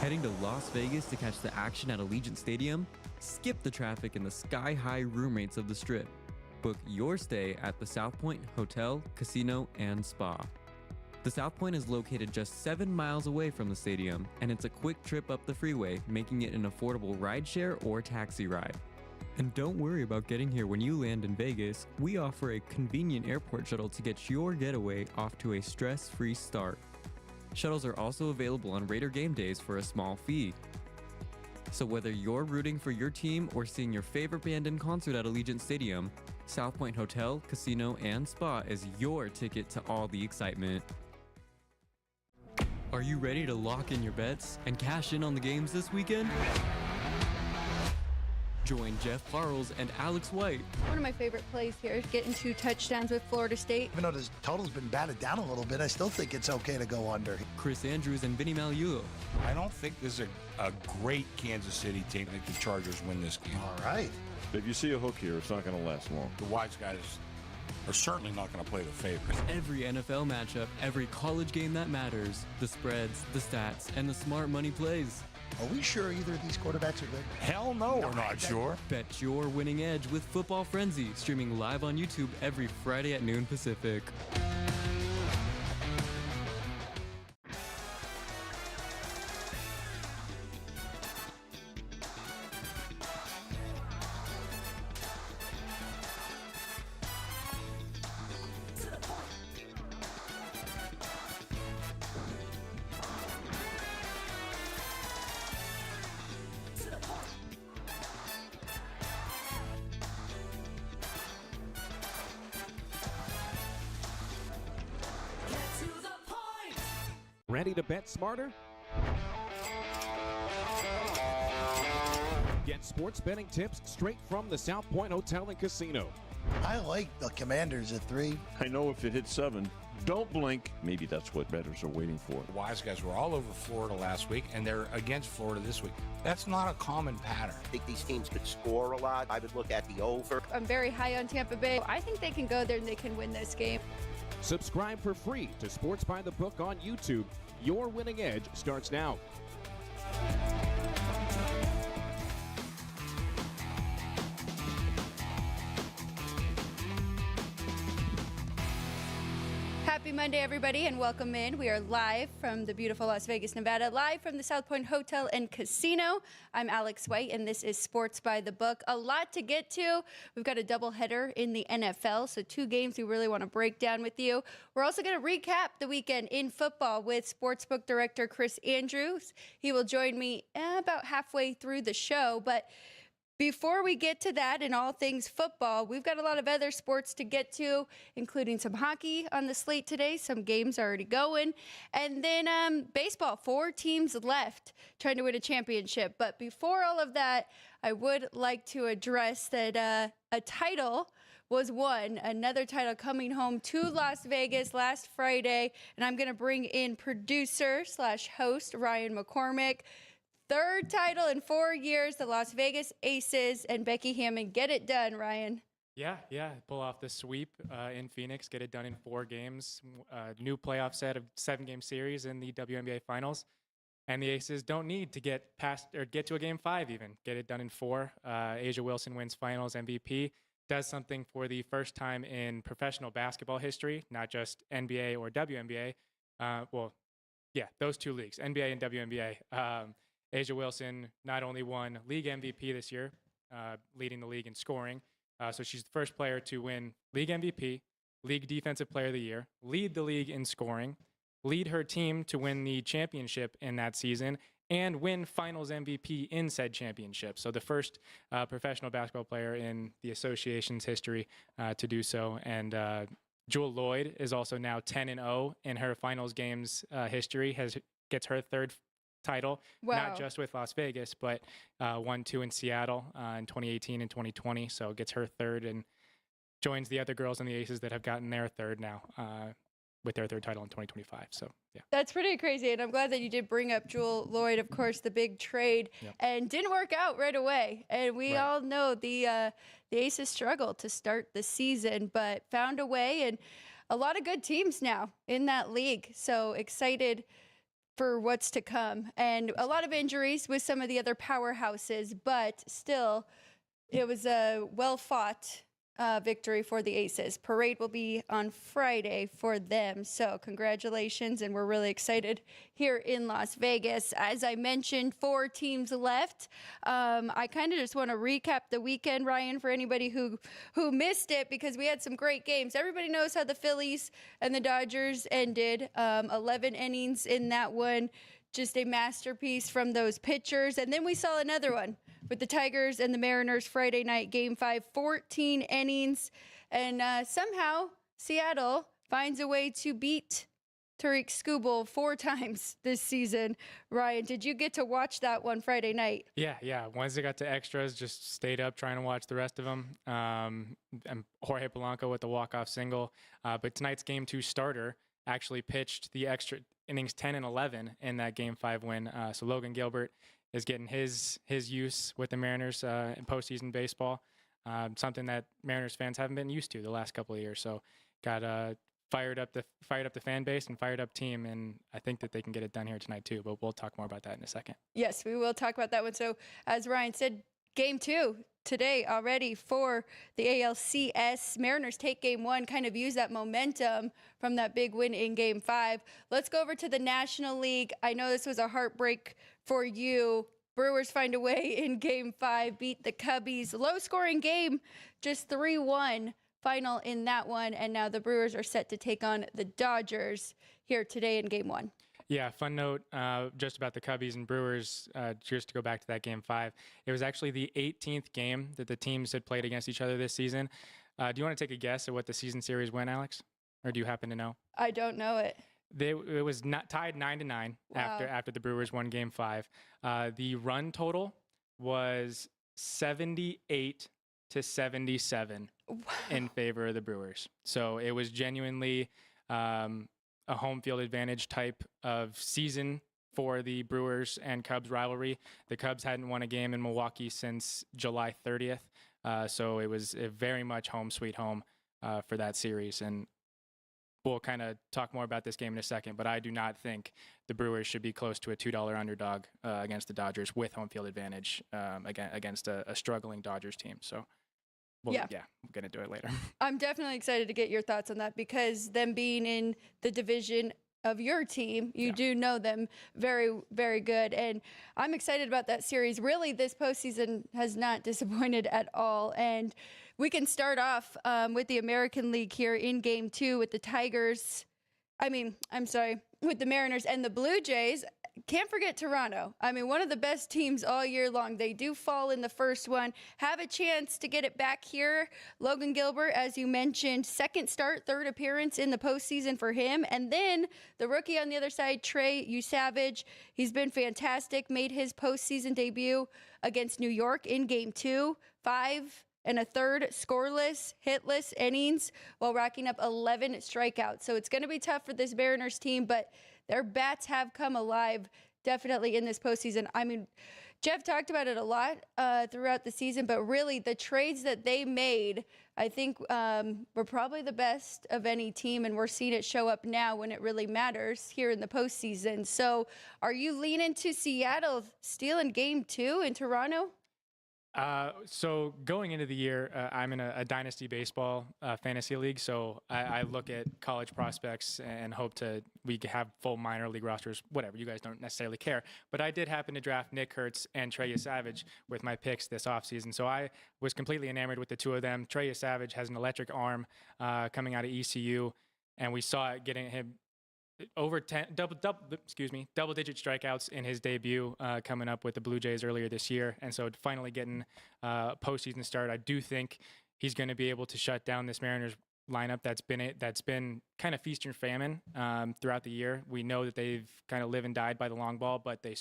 Heading to Las Vegas to catch the action at Allegiant Stadium? Skip the traffic and the sky-high room rates of the Strip. Book your stay at the South Point Hotel, Casino, and Spa. The South Point is located just 7 miles away from the stadium, and it's a quick trip up the freeway, making it an affordable rideshare or taxi ride. And don't worry about getting here when you land in Vegas. We offer a convenient airport shuttle to get your getaway off to a stress-free start. Shuttles are also available on Raider game days for a small fee. So whether you're rooting for your team or seeing your favorite band in concert at Allegiant Stadium, South Point Hotel, Casino, and Spa is your ticket to all the excitement. Are you ready to lock in your bets and cash in on the games this weekend? Join Jeff Parles and Alex White. One of my favorite plays here is getting 2 touchdowns with Florida State. Even though the total's been batted down a little bit, I still think it's okay to go under. Chris Andrews and Vinny Magliulo. I don't think this is a great Kansas City team. I think the Chargers win this game. All right. If you see a hook here, it's not going to last long. The wise guys are certainly not going to play the favorites. Every NFL matchup, every college game that matters, the spreads, the stats, and the smart money plays. Are we sure either of these quarterbacks are good? Hell no, we're not sure. Bet your winning edge with Football Frenzy, streaming live on YouTube every Friday at noon Pacific. Ready to bet smarter? Get sports betting tips straight from the South Point Hotel and Casino. I like the Commanders at 3. I know if it hits 7, don't blink. Maybe that's what bettors are waiting for. The wise guys were all over Florida last week, and they're against Florida this week. That's not a common pattern. I think these teams could score a lot. I would look at the over. I'm very high on Tampa Bay. I think they can go there and they can win this game. Subscribe for free to Sports by the Book on YouTube. Your winning edge starts now. Happy Monday, everybody, and welcome in. We are live from the beautiful Las Vegas, Nevada, live from the South Point Hotel and Casino. I'm Alex White, and this is Sports by the Book. A lot to get to. We've got a doubleheader in the NFL, so 2 games we really want to break down with you. We're also going to recap the weekend in football with Sportsbook Director Chris Andrews. He will join me about halfway through the show, but before we get to that and all things football, we've got a lot of other sports to get to, including some hockey on the slate today. Some games are already going. And then baseball, 4 teams left trying to win a championship. But before all of that, I would like to address that a title was won, another title coming home to Las Vegas last Friday. And I'm going to bring in producer/host Ryan McCormick. 3rd title in 4 years, the Las Vegas Aces and Becky Hammond get it done, Ryan. Yeah, pull off the sweep in Phoenix, get it done in 4 games. New playoff set of 7-game series in the WNBA Finals. And the Aces don't need to get past or get to a game 5 even. Get it done in 4. A'ja Wilson wins Finals MVP. Does something for the first time in professional basketball history, not just NBA or WNBA. Those 2 leagues, NBA and WNBA. A'ja Wilson not only won league MVP this year, leading the league in scoring, so she's the first player to win league MVP, league defensive player of the year, lead the league in scoring, lead her team to win the championship in that season, and win finals MVP in said championship. So the first professional basketball player in the association's history to do so. And Jewel Lloyd is also now 10-0 in her finals games history, gets her 3rd title, not just with Las Vegas, but won 2 in Seattle in 2018 and 2020. So gets her 3rd and joins the other girls in the Aces that have gotten their 3rd now with their 3rd title in 2025. So, yeah. That's pretty crazy. And I'm glad that you did bring up Jewel Lloyd, of course, the big trade, and didn't work out right away. And we all know the Aces struggled to start the season, but found a way, and a lot of good teams now in that league. So excited for what's to come. And a lot of injuries with some of the other powerhouses, but still, it was a well-fought victory for the Aces. Parade will be on Friday for them. So congratulations, and we're really excited here in Las Vegas. As I mentioned, 4 teams left. I kind of just want to recap the weekend, Ryan, for anybody who missed it, because we had some great games. Everybody knows how the Phillies and the Dodgers ended. 11 innings in that one. Just a masterpiece from those pitchers. And then we saw another one with the Tigers and the Mariners Friday night, Game 5, 14 innings. And somehow Seattle finds a way to beat Tariq Skubal 4 times this season. Ryan, did you get to watch that one Friday night? Yeah. Once it got to extras, just stayed up trying to watch the rest of them. And Jorge Polanco with the walk-off single. But tonight's Game 2 starter actually pitched the extra innings 10 and 11 in that Game 5 win. So Logan Gilbert is getting his use with the Mariners in postseason baseball, something that Mariners fans haven't been used to the last couple of years. So got fired up the fan base and fired up team, and I think that they can get it done here tonight too. But we'll talk more about that in a second. Yes, we will talk about that one. So as Ryan said, Game 2 today already for the ALCS. Mariners take Game 1, kind of use that momentum from that big win in Game 5. Let's go over to the National League. I know this was a heartbreak for you. Brewers find a way in Game 5, beat the Cubbies. Low-scoring game, just 3-1 final in that one. And now the Brewers are set to take on the Dodgers here today in Game 1. Yeah, fun note just about the Cubbies and Brewers, just to go back to that Game 5. It was actually the 18th game that the teams had played against each other this season. Do you want to take a guess at what the season series went, Alex? Or do you happen to know? I don't know it. It was not tied 9-9 after the Brewers won Game 5. The run total was 78-77 in favor of the Brewers. So it was genuinely a home field advantage type of season for the Brewers and Cubs rivalry. The Cubs hadn't won a game in Milwaukee since July 30th. So it was very much home sweet home for that series. And we'll kind of talk more about this game in a second, but I do not think the Brewers should be close to a $2 underdog against the Dodgers with home field advantage against a struggling Dodgers team. So we'll get into it later. I'm definitely excited to get your thoughts on that, because them being in the division of your team, you do know them very, very good. And I'm excited about that series. Really, this postseason has not disappointed at all. And we can start off with the American League here in Game 2 with the with the Mariners and the Blue Jays. Can't forget Toronto. One of the best teams all year long. They do fall in the first one, have a chance to get it back here. Logan Gilbert, as you mentioned, second start, third appearance in the postseason for him. And then the rookie on the other side, Trey Savage. He's been fantastic, made his postseason debut against New York in Game 2, 5 1/3 scoreless, hitless innings while racking up 11 strikeouts. So it's going to be tough for this Mariners team, but their bats have come alive definitely in this postseason. Jeff talked about it a lot throughout the season, but really the trades that they made, I think were probably the best of any team, and we're seeing it show up now when it really matters here in the postseason. So are you leaning to Seattle stealing Game 2 in Toronto? So going into the year, I'm in a dynasty baseball fantasy league. So I look at college prospects and hope we have full minor league rosters, whatever. You guys don't necessarily care. But I did happen to draft Nick Kurtz and Trey Savage with my picks this offseason. So I was completely enamored with the two of them. Trey Savage has an electric arm coming out of ECU, and we saw it getting him over double-digit strikeouts in his debut coming up with the Blue Jays earlier this year. And so finally getting a postseason start, I do think he's going to be able to shut down this Mariners lineup that's been kind of feast and famine throughout the year. We know that they've kind of lived and died by the long ball, but they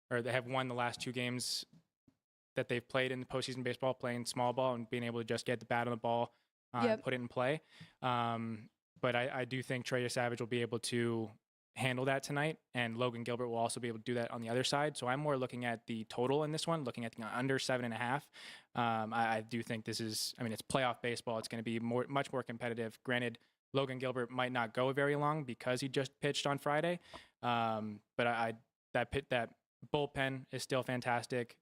have won the last 2 games that they've played in the postseason baseball, playing small ball and being able to just get the bat on the ball, put it in play. But I do think Trey Savage will be able to handle that tonight, and Logan Gilbert will also be able to do that on the other side. So I'm more looking at the total in this one, looking at the under 7.5. I do think this is, it's playoff baseball. It's going to be much more competitive. Granted, Logan Gilbert might not go very long because he just pitched on Friday. But that bullpen is still fantastic.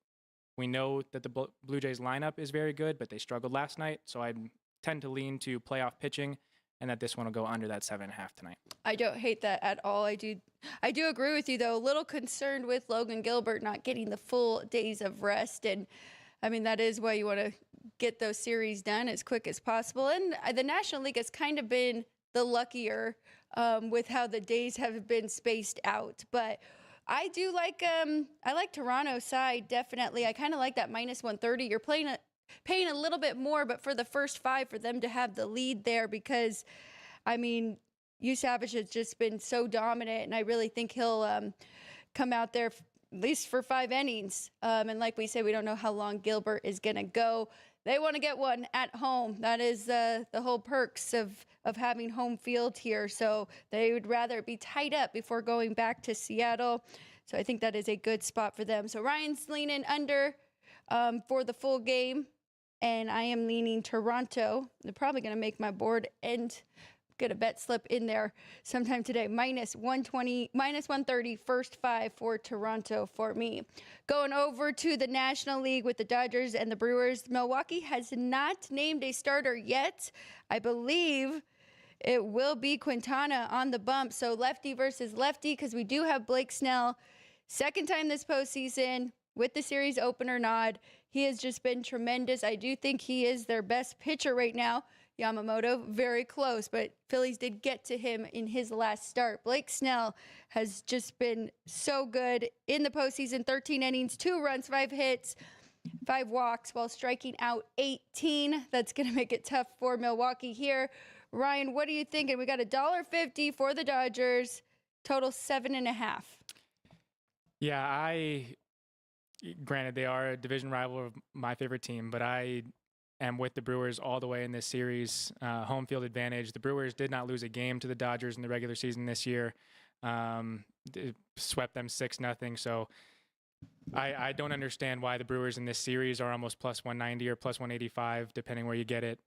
We know that the Blue Jays lineup is very good, but they struggled last night. So I tend to lean to playoff pitching, and that this one will go under that 7.5 tonight. I don't hate that at all. I do agree with you, though. A little concerned with Logan Gilbert not getting the full days of rest. And, I mean, that is why you want to get those series done as quick as possible. And the National League has kind of been the luckier with how the days have been spaced out. But I do like I like Toronto's side, definitely. I kind of like that -130. You're paying a little bit more, but for the first 5 for them to have the lead there, because, I mean, Yu Savage has just been so dominant, and I really think he'll come out there at least for 5 innings. And like we said, we don't know how long Gilbert is going to go. They want to get one at home. That is the whole perks of having home field here. So they would rather be tied up before going back to Seattle. So I think that is a good spot for them. So Ryan's leaning under for the full game, and I am leaning Toronto. They're probably going to make my board and get a bet slip in there sometime today. -120, -130, first 5 for Toronto for me. Going over to the National League with the Dodgers and the Brewers. Milwaukee has not named a starter yet. I believe it will be Quintana on the bump. So lefty versus lefty, because we do have Blake Snell. Second time this postseason with the series opener nod. He has just been tremendous. I do think he is their best pitcher right now. Yamamoto, very close, but Phillies did get to him in his last start. Blake Snell has just been so good in the postseason. 13 innings, 2 runs, 5 hits, 5 walks, while striking out 18. That's going to make it tough for Milwaukee here. Ryan, what are you thinking? We got $1.50 for the Dodgers, total 7.5. Yeah, granted, they are a division rival of my favorite team, but I am with the Brewers all the way in this series. Home field advantage. The Brewers did not lose a game to the Dodgers in the regular season this year. They swept them 6-0. So I don't understand why the Brewers in this series are almost +190 or +185, depending where you get it.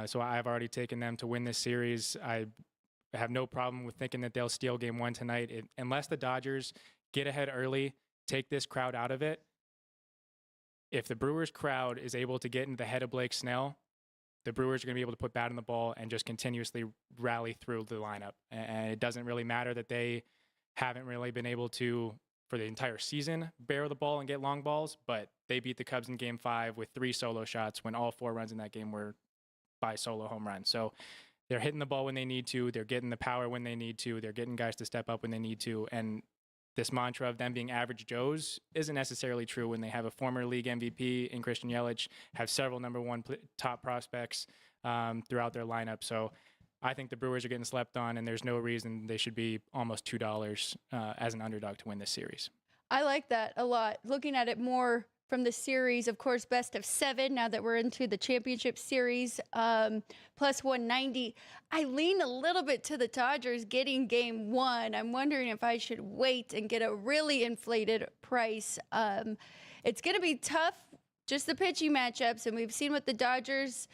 So I've already taken them to win this series. I have no problem with thinking that they'll steal game 1 tonight. Unless the Dodgers get ahead early, take this crowd out of it. If the Brewers crowd is able to get into the head of Blake Snell, the Brewers are going to be able to put bat on the ball and just continuously rally through the lineup. And it doesn't really matter that they haven't really been able to, for the entire season, barrel the ball and get long balls, but they beat the Cubs in Game 5 with 3 solo shots when all 4 runs in that game were by solo home runs. So they're hitting the ball when they need to. They're getting the power when they need to. They're getting guys to step up when they need to. And this mantra of them being average Joes isn't necessarily true when they have a former league MVP in Christian Yelich, have several number 1 top prospects throughout their lineup. So I think the Brewers are getting slept on, and there's no reason they should be almost $2 as an underdog to win this series. I like that a lot. Looking at it more from the series, of course, best of 7, now that we're into the championship series, +190. I lean a little bit to the Dodgers getting game 1. I'm wondering if I should wait and get a really inflated price. It's going to be tough, just the pitching matchups, and we've seen what the Dodgers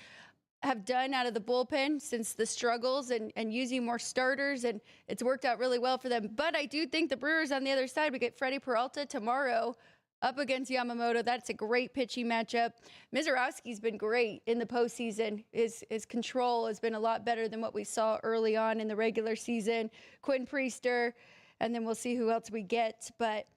have done out of the bullpen since the struggles and using more starters, and it's worked out really well for them. But I do think the Brewers on the other side, we get Freddie Peralta tomorrow up against Yamamoto. That's a great pitching matchup. Mizorowski's been great in the postseason. His control has been a lot better than what we saw early on in the regular season. Quinn Priester, and then we'll see who else we get. But,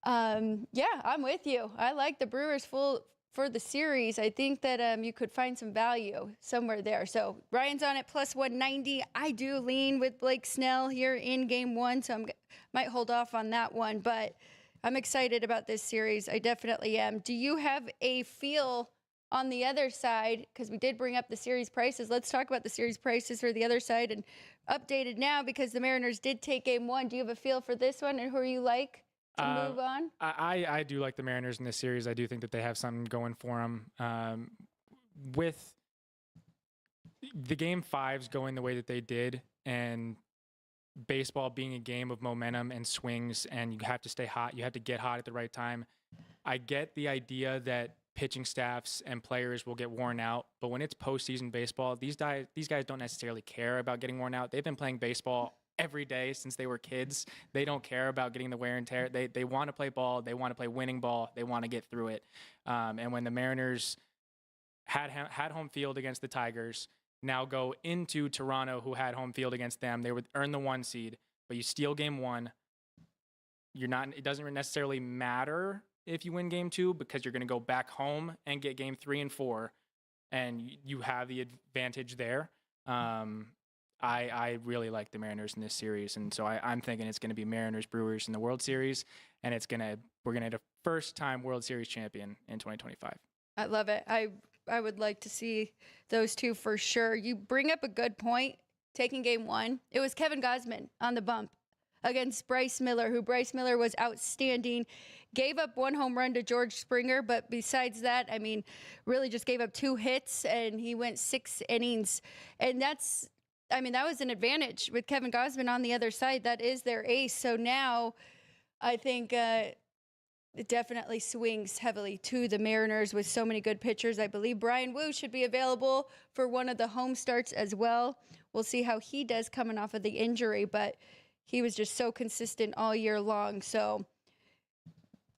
yeah, I'm with you. I like the Brewers full for the series. I think that you could find some value somewhere there. So Ryan's on it +190. I do lean with Blake Snell here in game 1, so I might hold off on that one. But I'm excited about this series. I definitely am. Do you have a feel on the other side? Because we did bring up the series prices. Let's talk about the series prices for the other side, and updated now because the Mariners did take game 1. Do you have a feel for this one and who you like to move on? I do like the Mariners in this series. I do think that they have something going for them. With the game 5s going the way that they did, and baseball being a game of momentum and swings, and you have to stay hot. You have to get hot at the right time. I get the idea that pitching staffs and players will get worn out. But when it's postseason baseball, these guys don't necessarily care about getting worn out. They've been playing baseball every day since they were kids. They don't care about getting the wear and tear. They want to play ball. They want to play winning ball. They want to get through it. And when the Mariners had home field against the Tigers, now go into Toronto, who had home field against them, they would earn the 1 seed, but you steal game 1. It doesn't necessarily matter if you win game 2 because you're going to go back home and get game 3 and 4, and you have the advantage there. I really like the Mariners in this series, and so I'm thinking it's going to be Mariners Brewers in the World Series, and we're going to have a first-time World Series champion in 2025. I love it. I would like to see those two for sure. You bring up a good point. Taking game 1, it was Kevin Gausman on the bump against Bryce Miller, who Bryce Miller was outstanding. Gave up 1 home run to George Springer, but besides that, I mean, really just gave up 2 hits, and he went 6 innings. And that was an advantage with Kevin Gausman on the other side. That is their ace. So now I think it definitely swings heavily to the Mariners with so many good pitchers. I believe Brian Wu should be available for one of the home starts as well. We'll see how he does coming off of the injury, but he was just so consistent all year long. So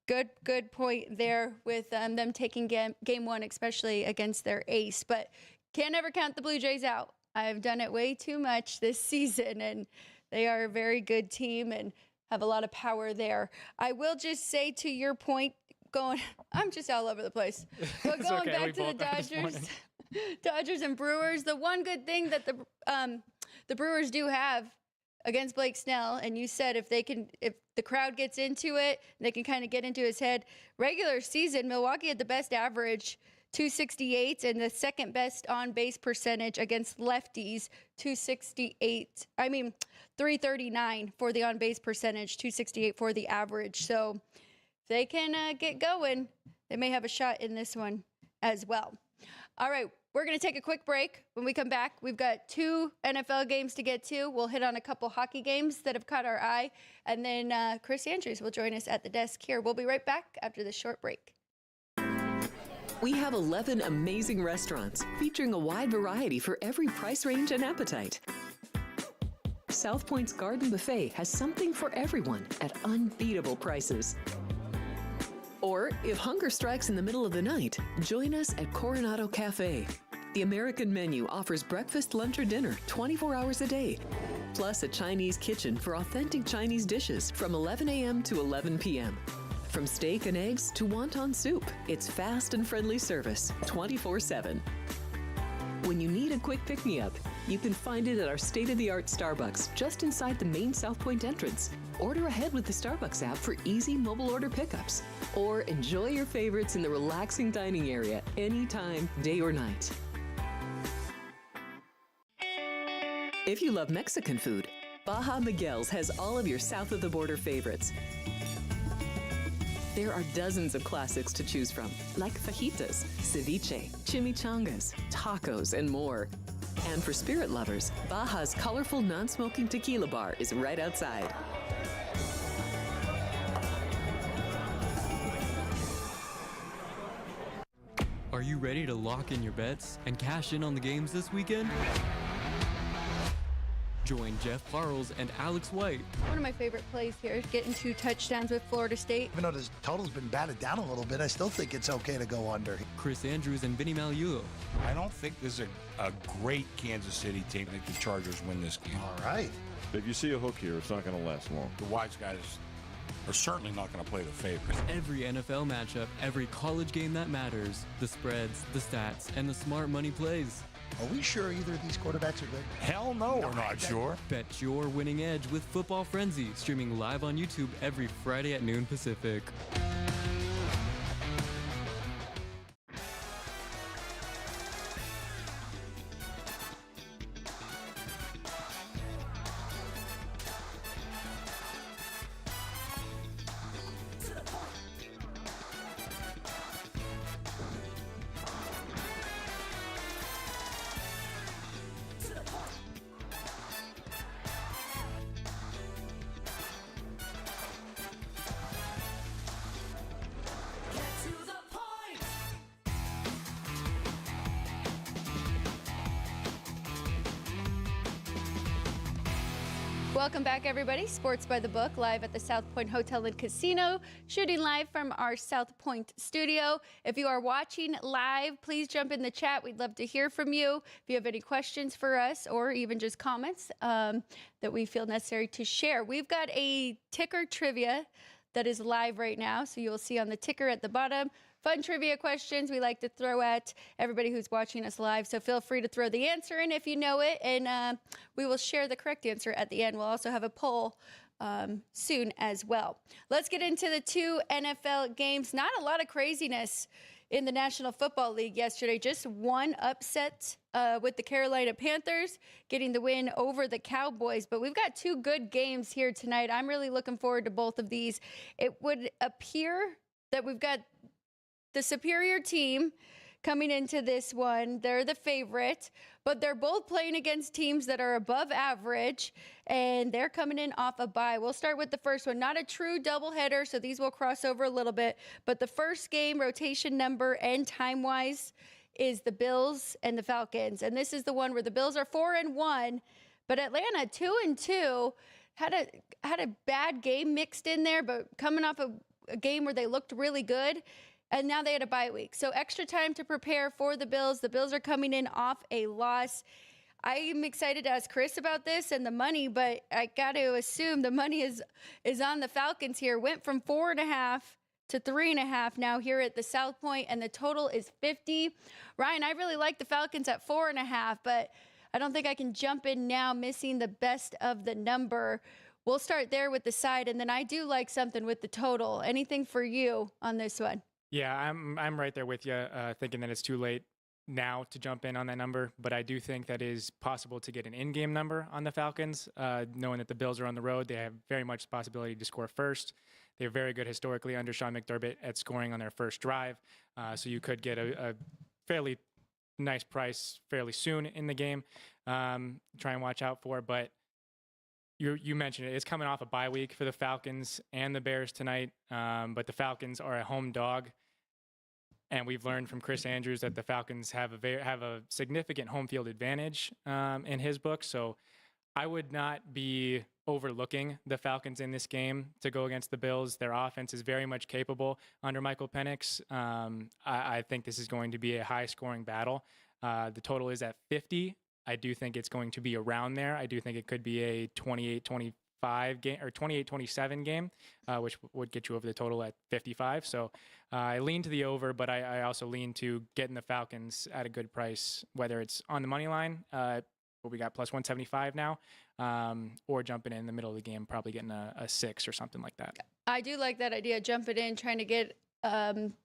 good point there with them taking game 1, especially against their ace. But can't ever count the Blue Jays out. I've done it way too much this season, and they are a very good team and have a lot of power there. I will just say, to your point, I'm just all over the place. But going back to the Dodgers and Brewers, the one good thing that the Brewers do have against Blake Snell, and you said if the crowd gets into it, they can kind of get into his head. Regular season, Milwaukee had the best average, 268, and the second best on-base percentage against lefties, 339 for the on-base percentage, 268 for the average. So if they can get going, they may have a shot in this one as well. All right, we're going to take a quick break. When we come back, we've got 2 NFL games to get to. We'll hit on a couple hockey games that have caught our eye, and then Chris Andrews will join us at the desk here. We'll be right back after this short break. We have 11 amazing restaurants featuring a wide variety for every price range and appetite. South Point's Garden Buffet has something for everyone at unbeatable prices. Or, if hunger strikes in the middle of the night, join us at Coronado Cafe. The American menu offers breakfast, lunch, or dinner 24 hours a day, plus a Chinese kitchen for authentic Chinese dishes from 11 a.m. to 11 p.m. From steak and eggs to wonton soup, it's fast and friendly service 24/7. When you need a quick pick-me-up, you can find it at our state-of-the-art Starbucks just inside the main South Point entrance. Order ahead with the Starbucks app for easy mobile order pickups. Or enjoy your favorites in the relaxing dining area anytime, day or night. If you love Mexican food, Baja Miguel's has all of your south-of-the-border favorites. There are dozens of classics to choose from, like fajitas, ceviche, chimichangas, tacos, and more. And for spirit lovers, Baja's colorful non-smoking tequila bar is right outside. Are you ready to lock in your bets and cash in on the games this weekend? Join Jeff Parles and Alex White. One of my favorite plays here, getting 2 touchdowns with Florida State. Even though the total's been batted down a little bit, I still think it's okay to go under. Chris Andrews and Vinny Magliulo. I don't think this is a great Kansas City team that the Chargers win this game. All right. If you see a hook here, it's not going to last long. The wise guys are certainly not going to play the favorite. Every NFL matchup, every college game that matters, the spreads, the stats, and the smart money plays. Are we sure either of these quarterbacks are good? Hell no, we're not sure. Bet your winning edge with Football Frenzy, streaming live on YouTube every Friday at noon Pacific. Welcome back, everybody. Sports by the Book, live at the South Point Hotel and Casino, shooting live from our South Point studio. If you are watching live, please jump in the chat. We'd love to hear from you. If you have any questions for us or even just comments that we feel necessary to share. We've got a ticker trivia that is live right now, so you'll see on the ticker at the bottom. Fun trivia questions we like to throw at everybody who's watching us live. So feel free to throw the answer in if you know it, and we will share the correct answer at the end. We'll also have a poll soon as well. Let's get into the two NFL games. Not a lot of craziness in the National Football League yesterday. Just one upset with the Carolina Panthers getting the win over the Cowboys. But we've got two good games here tonight. I'm really looking forward to both of these. It would appear that we've got the superior team coming into this one. They're the favorite, but they're both playing against teams that are above average, and they're coming in off a bye. We'll start with the first one. Not a true doubleheader, so these will cross over a little bit, but the first game, rotation number and time-wise, is the Bills and the Falcons, and this is the one where the Bills are 4-1, but Atlanta 2-2, had a bad game mixed in there, but coming off a game where they looked really good. And now they had a bye week. So extra time to prepare for the Bills. The Bills are coming in off a loss. I am excited to ask Chris about this and the money, but I got to assume the money is on the Falcons here. Went from 4.5 to 3.5 now here at the South Point, and the total is 50. Ryan, I really like the Falcons at 4.5, but I don't think I can jump in now, missing the best of the number. We'll start there with the side, and then I do like something with the total. Anything for you on this one? Yeah, I'm right there with you, thinking that it's too late now to jump in on that number, but I do think that is possible to get an in-game number on the Falcons, knowing that the Bills are on the road. They have very much the possibility to score first. They're very good historically under Sean McDermott at scoring on their first drive, so you could get a fairly nice price fairly soon in the game. Try and watch out for, but you mentioned it. It's coming off a bye week for the Falcons and the Bears tonight, but the Falcons are a home dog, and we've learned from Chris Andrews that the Falcons have a significant home field advantage in his book. So I would not be overlooking the Falcons in this game to go against the Bills. Their offense is very much capable under Michael Penix. I think this is going to be a high-scoring battle. The total is at 50. I do think it's going to be around there. I do think it could be a 28-25 game or 28-27 game, which would get you over the total at 55. So I lean to the over, but I also lean to getting the Falcons at a good price, whether it's on the money line, where we got plus 175 now, or jumping in the middle of the game, probably getting a 6 or something like that. I do like that idea, jumping in, trying to get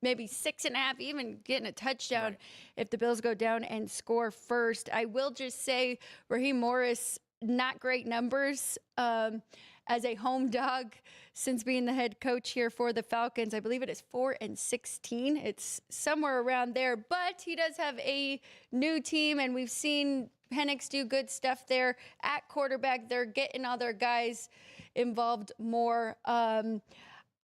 maybe 6.5, even getting a touchdown right if the Bills go down and score first. I will just say Raheem Morris, not great numbers as a home dog since being the head coach here for the Falcons. I believe it is 4-16. It's somewhere around there, but he does have a new team, and we've seen Penix do good stuff there at quarterback. They're getting all their guys involved more.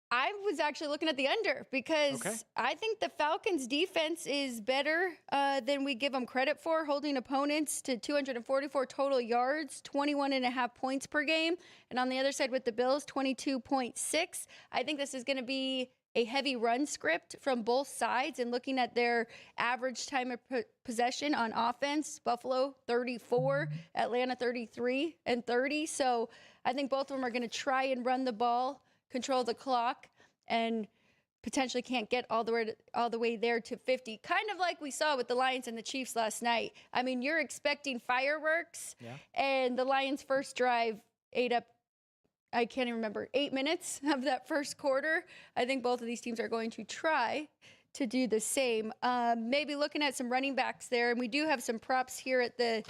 I was actually looking at the under because I think the Falcons defense is better than we give them credit for, holding opponents to 244 total yards, 21.5 points per game. And on the other side with the Bills, 22.6. I think this is going to be a heavy run script from both sides, and looking at their average time of possession on offense, Buffalo 34, Atlanta 33 and 30. So I think both of them are going to try and run the ball, control the clock, and potentially can't get all the way there to 50. Kind of like we saw with the Lions and the Chiefs last night. I mean, you're expecting fireworks, and the Lions' first drive ate up, I can't even remember, 8 minutes of that first quarter. I think both of these teams are going to try to do the same. Maybe looking at some running backs there, and we do have some props here at the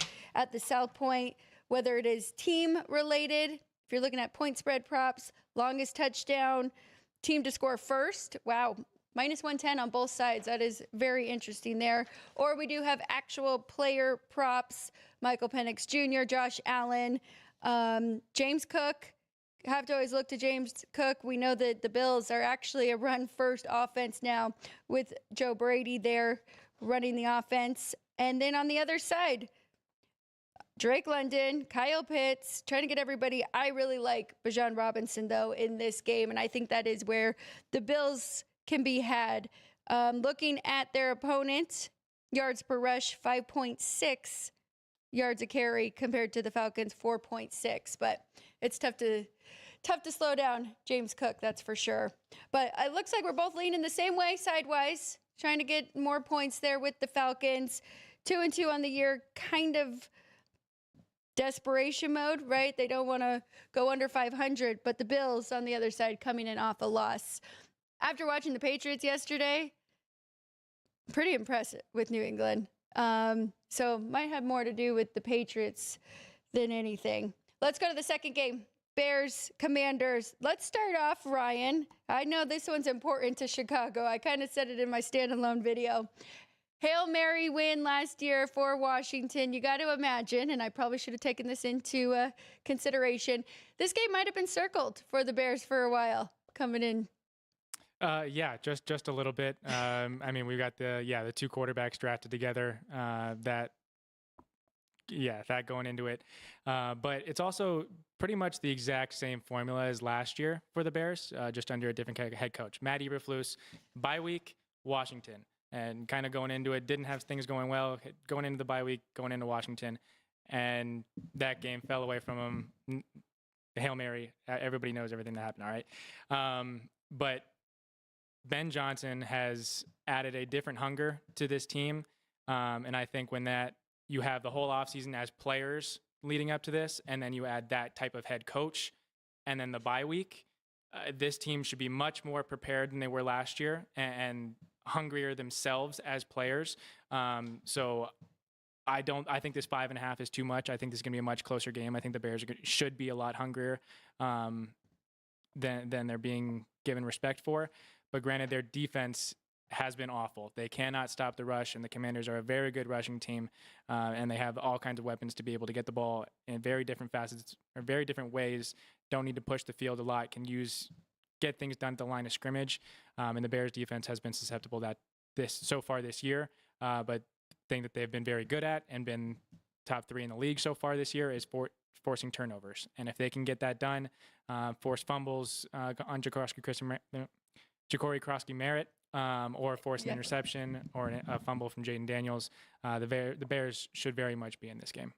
South Point, whether it is team related. If you're looking at point spread props, longest touchdown, team to score first. Wow, minus 110 on both sides. That is very interesting there. Or we do have actual player props, Michael Penix Jr., Josh Allen, James Cook. Have to always look to James Cook. We know that the Bills are actually a run-first offense now with Joe Brady there running the offense. And then on the other side, Drake London, Kyle Pitts, trying to get everybody. I really like Bijan Robinson, though, in this game, and I think that is where the Bills can be had. Looking at their opponent, yards per rush, 5.6 yards a carry compared to the Falcons, 4.6. But it's tough to slow down James Cook, that's for sure. But it looks like we're both leaning the same way, sidewise, trying to get more points there with the Falcons. 2-2 on the year, kind of desperation mode, right? They don't want to go under 500, but the Bills on the other side coming in off a loss. After watching the Patriots yesterday, pretty impressive with New England. So might have more to do with the Patriots than anything. Let's go to the second game. Bears, Commanders. Let's start off, Ryan. I know this one's important to Chicago. I kind of said it in my standalone video. Hail Mary win last year for Washington. You got to imagine, and I probably should have taken this into consideration, this game might have been circled for the Bears for a while coming in. Yeah, just a little bit. I mean, we've got the two quarterbacks drafted together. That going into it. But it's also pretty much the exact same formula as last year for the Bears, just under a different head coach. Matt Eberflus, bye week, Washington. And kind of going into it, didn't have things going well, going into the bye week, going into Washington. And that game fell away from him. Hail Mary, everybody knows everything that happened, all right? But Ben Johnson has added a different hunger to this team. And I think when you have the whole offseason as players leading up to this, and then you add that type of head coach, and then the bye week, this team should be much more prepared than they were last year and hungrier themselves as players. So I think this 5.5 is too much. I think this is going to be a much closer game. I think the Bears should be a lot hungrier than they're being given respect for. But granted, their defense has been awful. They cannot stop the rush, and the Commanders are a very good rushing team, and they have all kinds of weapons to be able to get the ball in very different facets or very different ways. Don't need to push the field a lot. Get things done at the line of scrimmage, and the Bears' defense has been susceptible so far this year. But the thing that they've been very good at and been top 3 in the league so far this year is forcing turnovers. And if they can get that done, force fumbles on Ja'Cory Crosby-Merritt, or force an interception or a fumble from Jaden Daniels, the Bears should very much be in this game.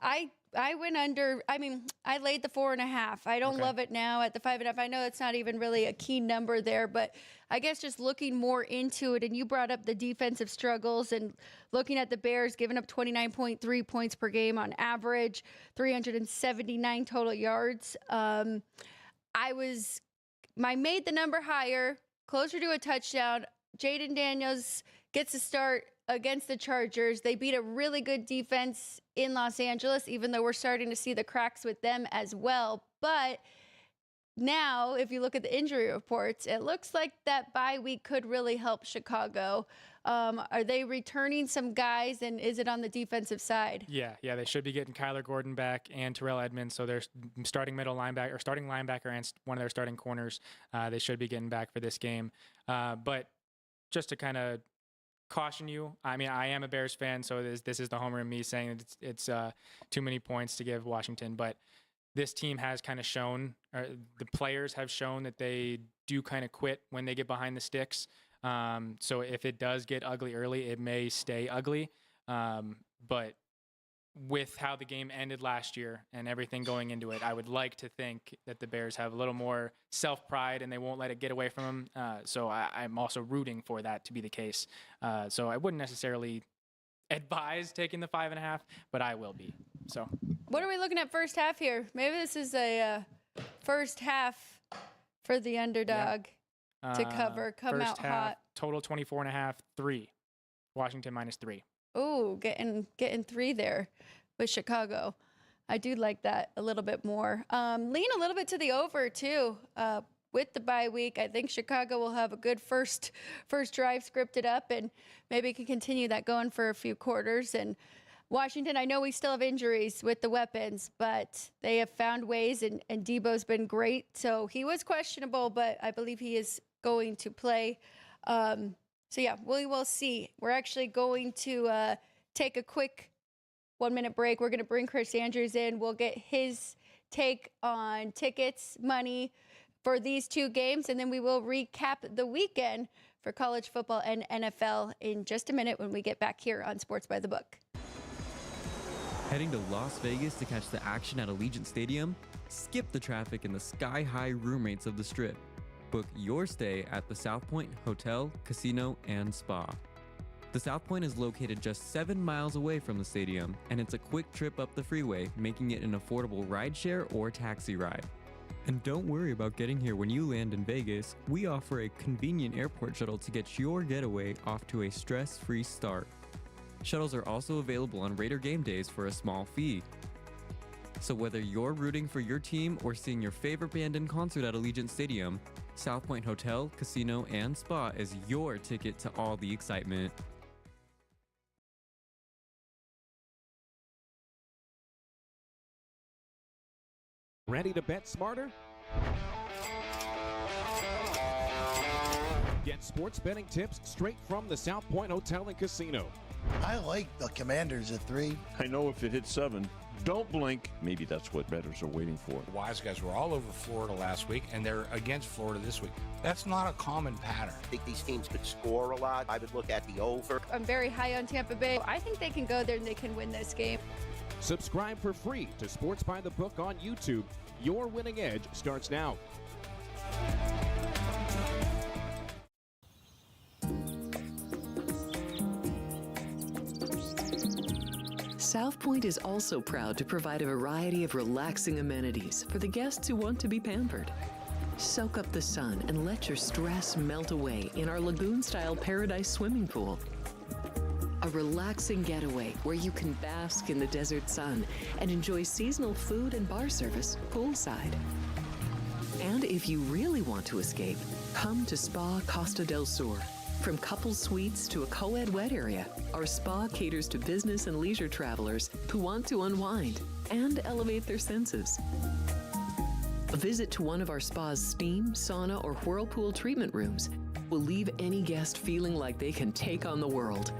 I went under. I mean, I laid the 4.5. I don't love it now at the 5.5. I know it's not even really a key number there, but I guess just looking more into it, and you brought up the defensive struggles and looking at the Bears giving up 29.3 points per game on average, 379 total yards. I made the number higher, closer to a touchdown. Jaden Daniels gets a start against the Chargers. They beat a really good defense in Los Angeles, even though we're starting to see the cracks with them as well. But now, if you look at the injury reports, it looks like that bye week could really help Chicago. Are they returning some guys, and is it on the defensive side? Yeah, they should be getting Kyler Gordon back and Terrell Edmonds. So they're starting linebacker and one of their starting corners. They should be getting back for this game. But just to kind of caution you, I mean, I am a Bears fan, so this is the homer in me saying that it's too many points to give Washington. But this team has kind of shown, or the players have shown, that they do kind of quit when they get behind the sticks. So if it does get ugly early, it may stay ugly. But with how the game ended last year and everything going into it, I would like to think that the Bears have a little more self-pride and they won't let it get away from them. So I'm also rooting for that to be the case. So I wouldn't necessarily advise taking the 5.5, but I will be. So what are we looking at first half here? Maybe this is a first half for the underdog to cover, come first out half, hot. Total 24.5, 3. Washington -3. Oh, getting 3 there with Chicago. I do like that a little bit more. Lean a little bit to the over too. With the bye week, I think Chicago will have a good first drive scripted up, and maybe can continue that going for a few quarters. And Washington, I know we still have injuries with the weapons, but they have found ways, and Debo's been great. So he was questionable, but I believe he is going to play. So yeah, we will see. We're actually going to take a quick 1-minute break. We're going to bring Chris Andrews in. We'll get his take on tickets, money for these two games, and then we will recap the weekend for college football and NFL in just a minute when we get back here on Sports by the Book. Heading to Las Vegas to catch the action at Allegiant Stadium? Skip the traffic and the sky-high room rates of the Strip. Book your stay at the South Point Hotel, Casino, and Spa. The South Point is located just 7 miles away from the stadium, and it's a quick trip up the freeway, making it an affordable rideshare or taxi ride. And don't worry about getting here when you land in Vegas. We offer a convenient airport shuttle to get your getaway off to a stress-free start. Shuttles are also available on Raider game days for a small fee. So whether you're rooting for your team or seeing your favorite band in concert at Allegiant Stadium, South Point Hotel, Casino, and Spa is your ticket to all the excitement. Ready to bet smarter? Get sports betting tips straight from the South Point Hotel and Casino. I like the Commanders at 3. I know if it hits 7, don't blink. Maybe that's what bettors are waiting for. The Wise Guys were all over Florida last week, and they're against Florida this week. That's not a common pattern. I think these teams could score a lot. I would look at the over. I'm very high on Tampa Bay. I think they can go there and they can win this game. Subscribe for free to Sports by the Book on YouTube. Your winning edge starts now. South Point is also proud to provide a variety of relaxing amenities for the guests who want to be pampered. Soak up the sun and let your stress melt away in our lagoon-style paradise swimming pool. A relaxing getaway where you can bask in the desert sun and enjoy seasonal food and bar service poolside. And if you really want to escape, come to Spa Costa del Sur. From couple suites to a co-ed wet area, our spa caters to business and leisure travelers who want to unwind and elevate their senses. A visit to one of our spa's steam, sauna, or whirlpool treatment rooms will leave any guest feeling like they can take on the world.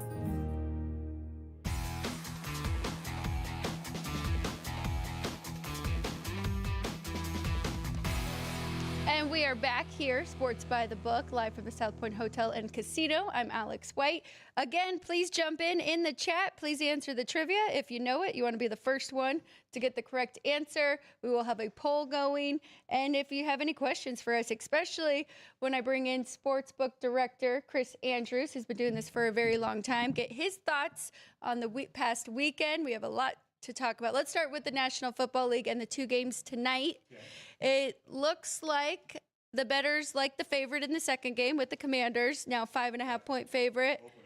And we are back here, Sports by the Book, live from the South Point Hotel and Casino. I'm Alex White. Again, please jump in the chat. Please answer the trivia. If you know it, you want to be the first one to get the correct answer. We will have a poll going. And if you have any questions for us, especially when I bring in Sportsbook Director Chris Andrews, who's been doing this for a very long time, get his thoughts on the past weekend. We have a lot to talk about. Let's start with the National Football League and the two games tonight. Okay. It looks like the bettors like the favorite in the second game with the Commanders, now 5.5-point favorite. Open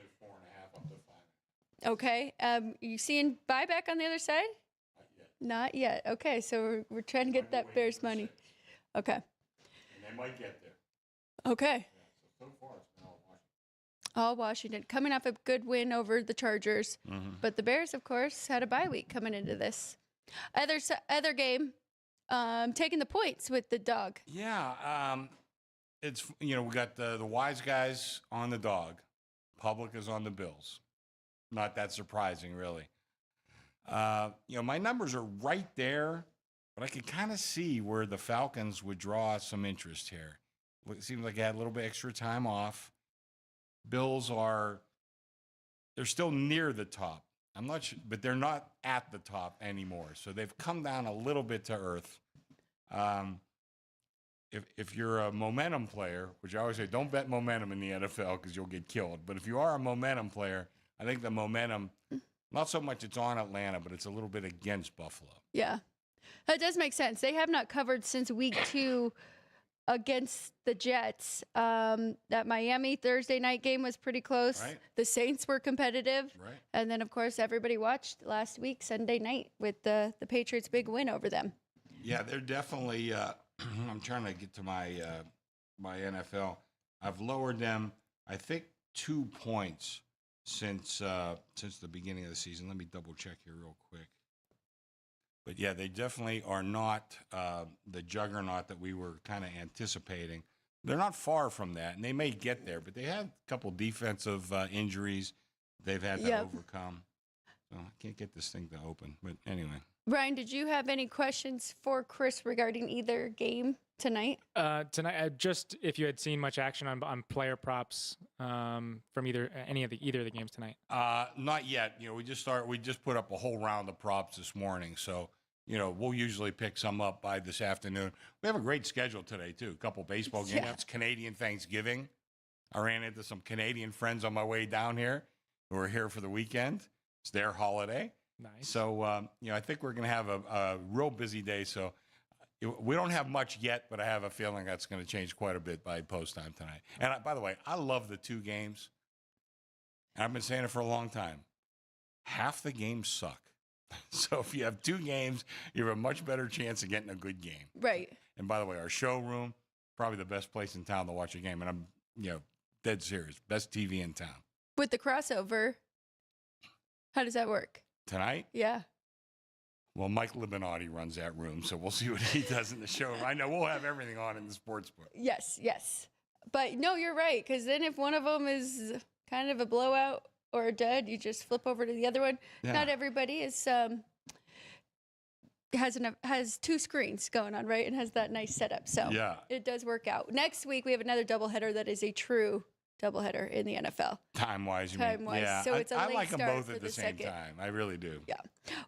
at 4.5 up to 5. Okay. You seeing buyback on the other side? Not yet. Okay, so we're trying to get that Bears money. 6. Okay. And they might get there. Okay. Yeah, so far it's been all Washington. All Washington. Coming off a good win over the Chargers. Mm-hmm. But the Bears, of course, had a bye week coming into this. Other game, taking the points with the dog. Yeah, it's, we got the Wise Guys on the dog. Public is on the Bills. Not that surprising, really. My numbers are right there, but I could kind of see where the Falcons would draw some interest here. It seems like they had a little bit extra time off. Bills they're still near the top. I'm not sure, but they're not at the top anymore. So they've come down a little bit to earth. If you're a momentum player, which I always say, don't bet momentum in the NFL because you'll get killed. But if you are a momentum player, I think the momentum, not so much it's on Atlanta, but it's a little bit against Buffalo. Yeah, that does make sense. They have not covered since week 2 against the Jets. That Miami Thursday night game was pretty close. Right. The Saints were competitive. Right. And then, of course, everybody watched last week, Sunday night, with the Patriots' big win over them. Yeah, they're definitely I'm trying to get to my my NFL. I've lowered them, I think, 2 points since the beginning of the season. Let me double check here real quick. But yeah, they definitely are not the juggernaut that we were kind of anticipating. They're not far from that, and they may get there, but they have a couple defensive injuries they've had to overcome. So I can't get this thing to open. But anyway. Brian, did you have any questions for Chris regarding either game tonight? Tonight, just if you had seen much action on player props from either of the games tonight. Not yet. We just put up a whole round of props this morning. So, we'll usually pick some up by this afternoon. We have a great schedule today, too. A couple baseball games. Yeah. It's Canadian Thanksgiving. I ran into some Canadian friends on my way down here who are here for the weekend. It's their holiday. Nice. So, I think we're going to have a real busy day. So we don't have much yet, but I have a feeling that's going to change quite a bit by post time tonight. And by the way, I love the two games. And I've been saying it for a long time. Half the games suck. So if you have two games, you have a much better chance of getting a good game. Right. And by the way, our showroom, probably the best place in town to watch a game. And I'm, dead serious. Best TV in town. With the crossover, how does that work? Tonight? Yeah. Well, Mike Libinati runs that room, so we'll see what he does in the showroom. I know we'll have everything on in the sports book. Yes. But no, you're right, because then if one of them is kind of a blowout or a dud, you just flip over to the other one. Yeah. Not everybody is has two screens going on, right, and has that nice setup. So Yeah. it does work out. Next week we have another doubleheader that is a true doubleheader in the NFL. Time-wise, you mean? Time-wise. Yeah. So it's a I late like them start both for at the the same second. time. I really do. Yeah.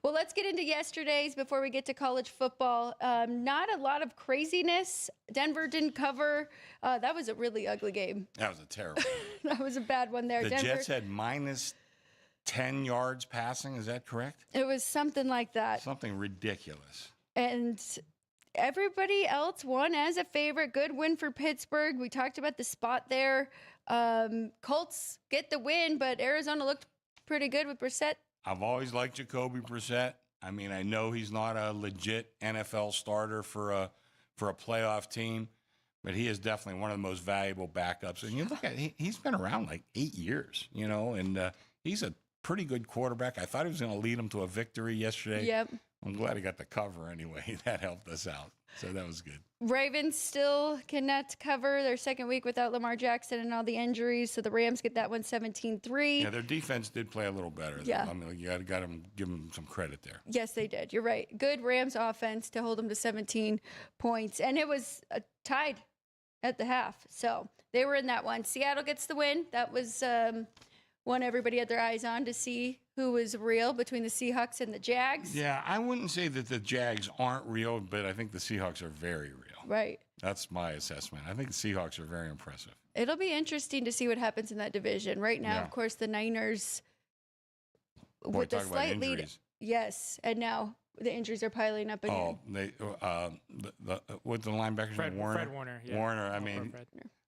Well, let's get into yesterday's before we get to college football. Not a lot of craziness. Denver didn't cover. That was a really ugly game. That was a terrible game. That was a bad one there. The Denver, Jets had minus 10 yards passing. Is that correct? it was something like that. Something ridiculous. And everybody else won as a favorite. Good win for Pittsburgh. We talked about the spot there. Colts get the win, but Arizona looked pretty good with Brissett. I've always liked Jacoby Brissett. I mean, I know he's not a legit NFL starter for a playoff team, but he is definitely one of the most valuable backups. And you look at he's been around like 8 years, and he's a pretty good quarterback. I thought he was going to lead them to a victory yesterday. Yep. I'm glad he got the cover anyway. That helped us out. So that was good. Ravens still cannot cover their second week without Lamar Jackson and all the injuries. So the Rams get that one 17-3. Yeah, their defense did play a little better. Yeah. I mean, you got to give them some credit there. Yes, they did. You're right. Good Rams offense to hold them to 17 points. And it was tied at the half. So they were in that one. Seattle gets the win. That was one everybody had their eyes on to see who was real between the Seahawks and the Jags. Yeah, I wouldn't say that the Jags aren't real, but I think the Seahawks are very real. Right. That's my assessment. I think the Seahawks are very impressive. It'll be interesting to see what happens in that division. Right now, Yeah. of course, the Niners Boy, with the talk about slight lead. injuries. Yes, and now the injuries are piling up again. Oh, they with the linebackers, Fred Warner. Warner. Yeah. I mean,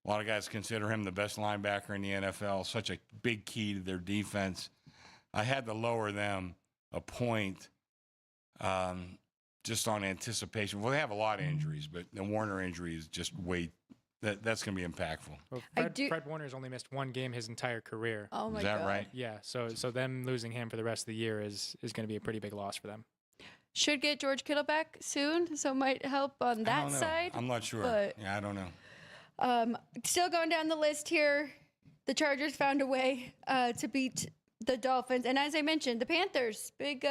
a lot of guys consider him the best linebacker in the NFL. Such a big key to their defense. I had to lower them a point just on anticipation. Well, they have a lot of injuries, but the Warner injury is just that's going to be impactful. Well, I Fred, do- Fred Warner's only missed one game his entire career. Oh my Is that God. right? Yeah, so them losing him for the rest of the year is going to be a pretty big loss for them. Should get George Kittle back soon, so might help on I that don't know. side. I'm not sure. but- Yeah, I don't know. Still going down the list here, the Chargers found a way to beat the Dolphins, and as I mentioned, the Panthers, big.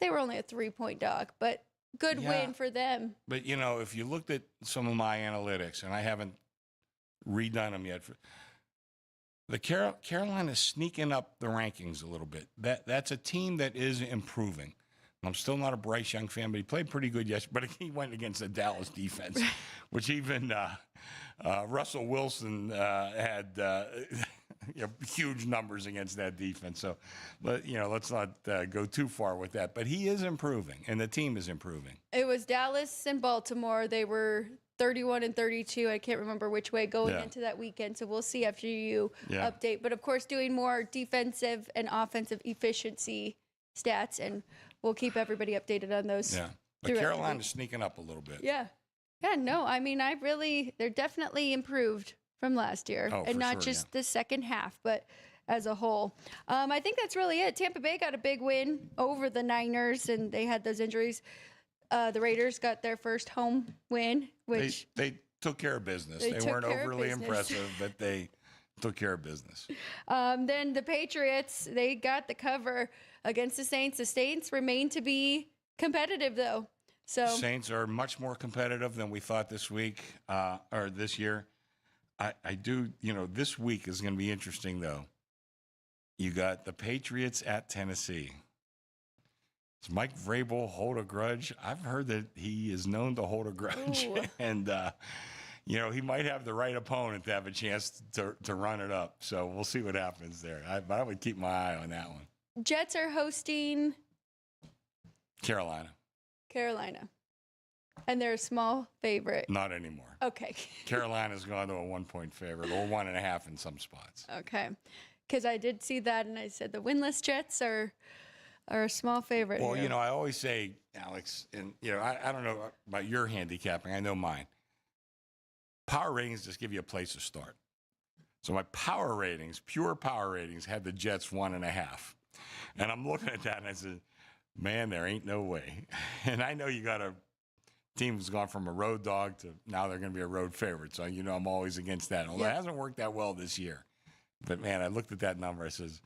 They were only a 3-point dog, but good Yeah. win for them. But, if you looked at some of my analytics, and I haven't redone them yet, the Carolina's sneaking up the rankings a little bit. That's a team that is improving. I'm still not a Bryce Young fan, but he played pretty good yesterday. But he went against the Dallas defense, which even Russell Wilson had huge numbers against that defense. So, but let's not go too far with that. But he is improving, and the team is improving. It was Dallas and Baltimore. They were 31 and 32. I can't remember which way going Yeah. into that weekend. So we'll see after you Yeah. update. But of course, doing more defensive and offensive efficiency stats, and we'll keep everybody updated on those. Yeah, but throughout the Carolina's week. sneaking up a little bit. Yeah. Yeah, no, I mean, they're definitely improved from last year. Oh, and for not sure, just yeah. the second half, but as a whole. I think that's really it. Tampa Bay got a big win over the Niners, and they had those injuries. The Raiders got their first home win, which They took care of business. They They took weren't care of overly business. impressive, but they took care of business. Then the Patriots, they got the cover against the Saints. The Saints remain to be competitive, though. So Saints are much more competitive than we thought this week or this year. I do, this week is going to be interesting, though. You got the Patriots at Tennessee. Does Mike Vrabel hold a grudge? I've heard that he is known to hold a grudge. Ooh. And, he might have the right opponent to have a chance to run it up. So we'll see what happens there. I would keep my eye on that one. Jets are hosting Carolina. And they're a small favorite. Not anymore. Okay. Carolina's gone to a 1-point favorite or 1.5 in some spots. Okay. Because I did see that, and I said the winless Jets are a small favorite. Well, here. I always say, Alex, and, I don't know about your handicapping. I know mine. Power ratings just give you a place to start. So my power ratings, pure power ratings, had the Jets 1.5. And I'm looking at that, and I said, man, there ain't no way. And I know you got a team who's gone from a road dog to now they're going to be a road favorite. So, I'm always against that. Although it hasn't worked that well this year. But, man, I looked at that number. I says,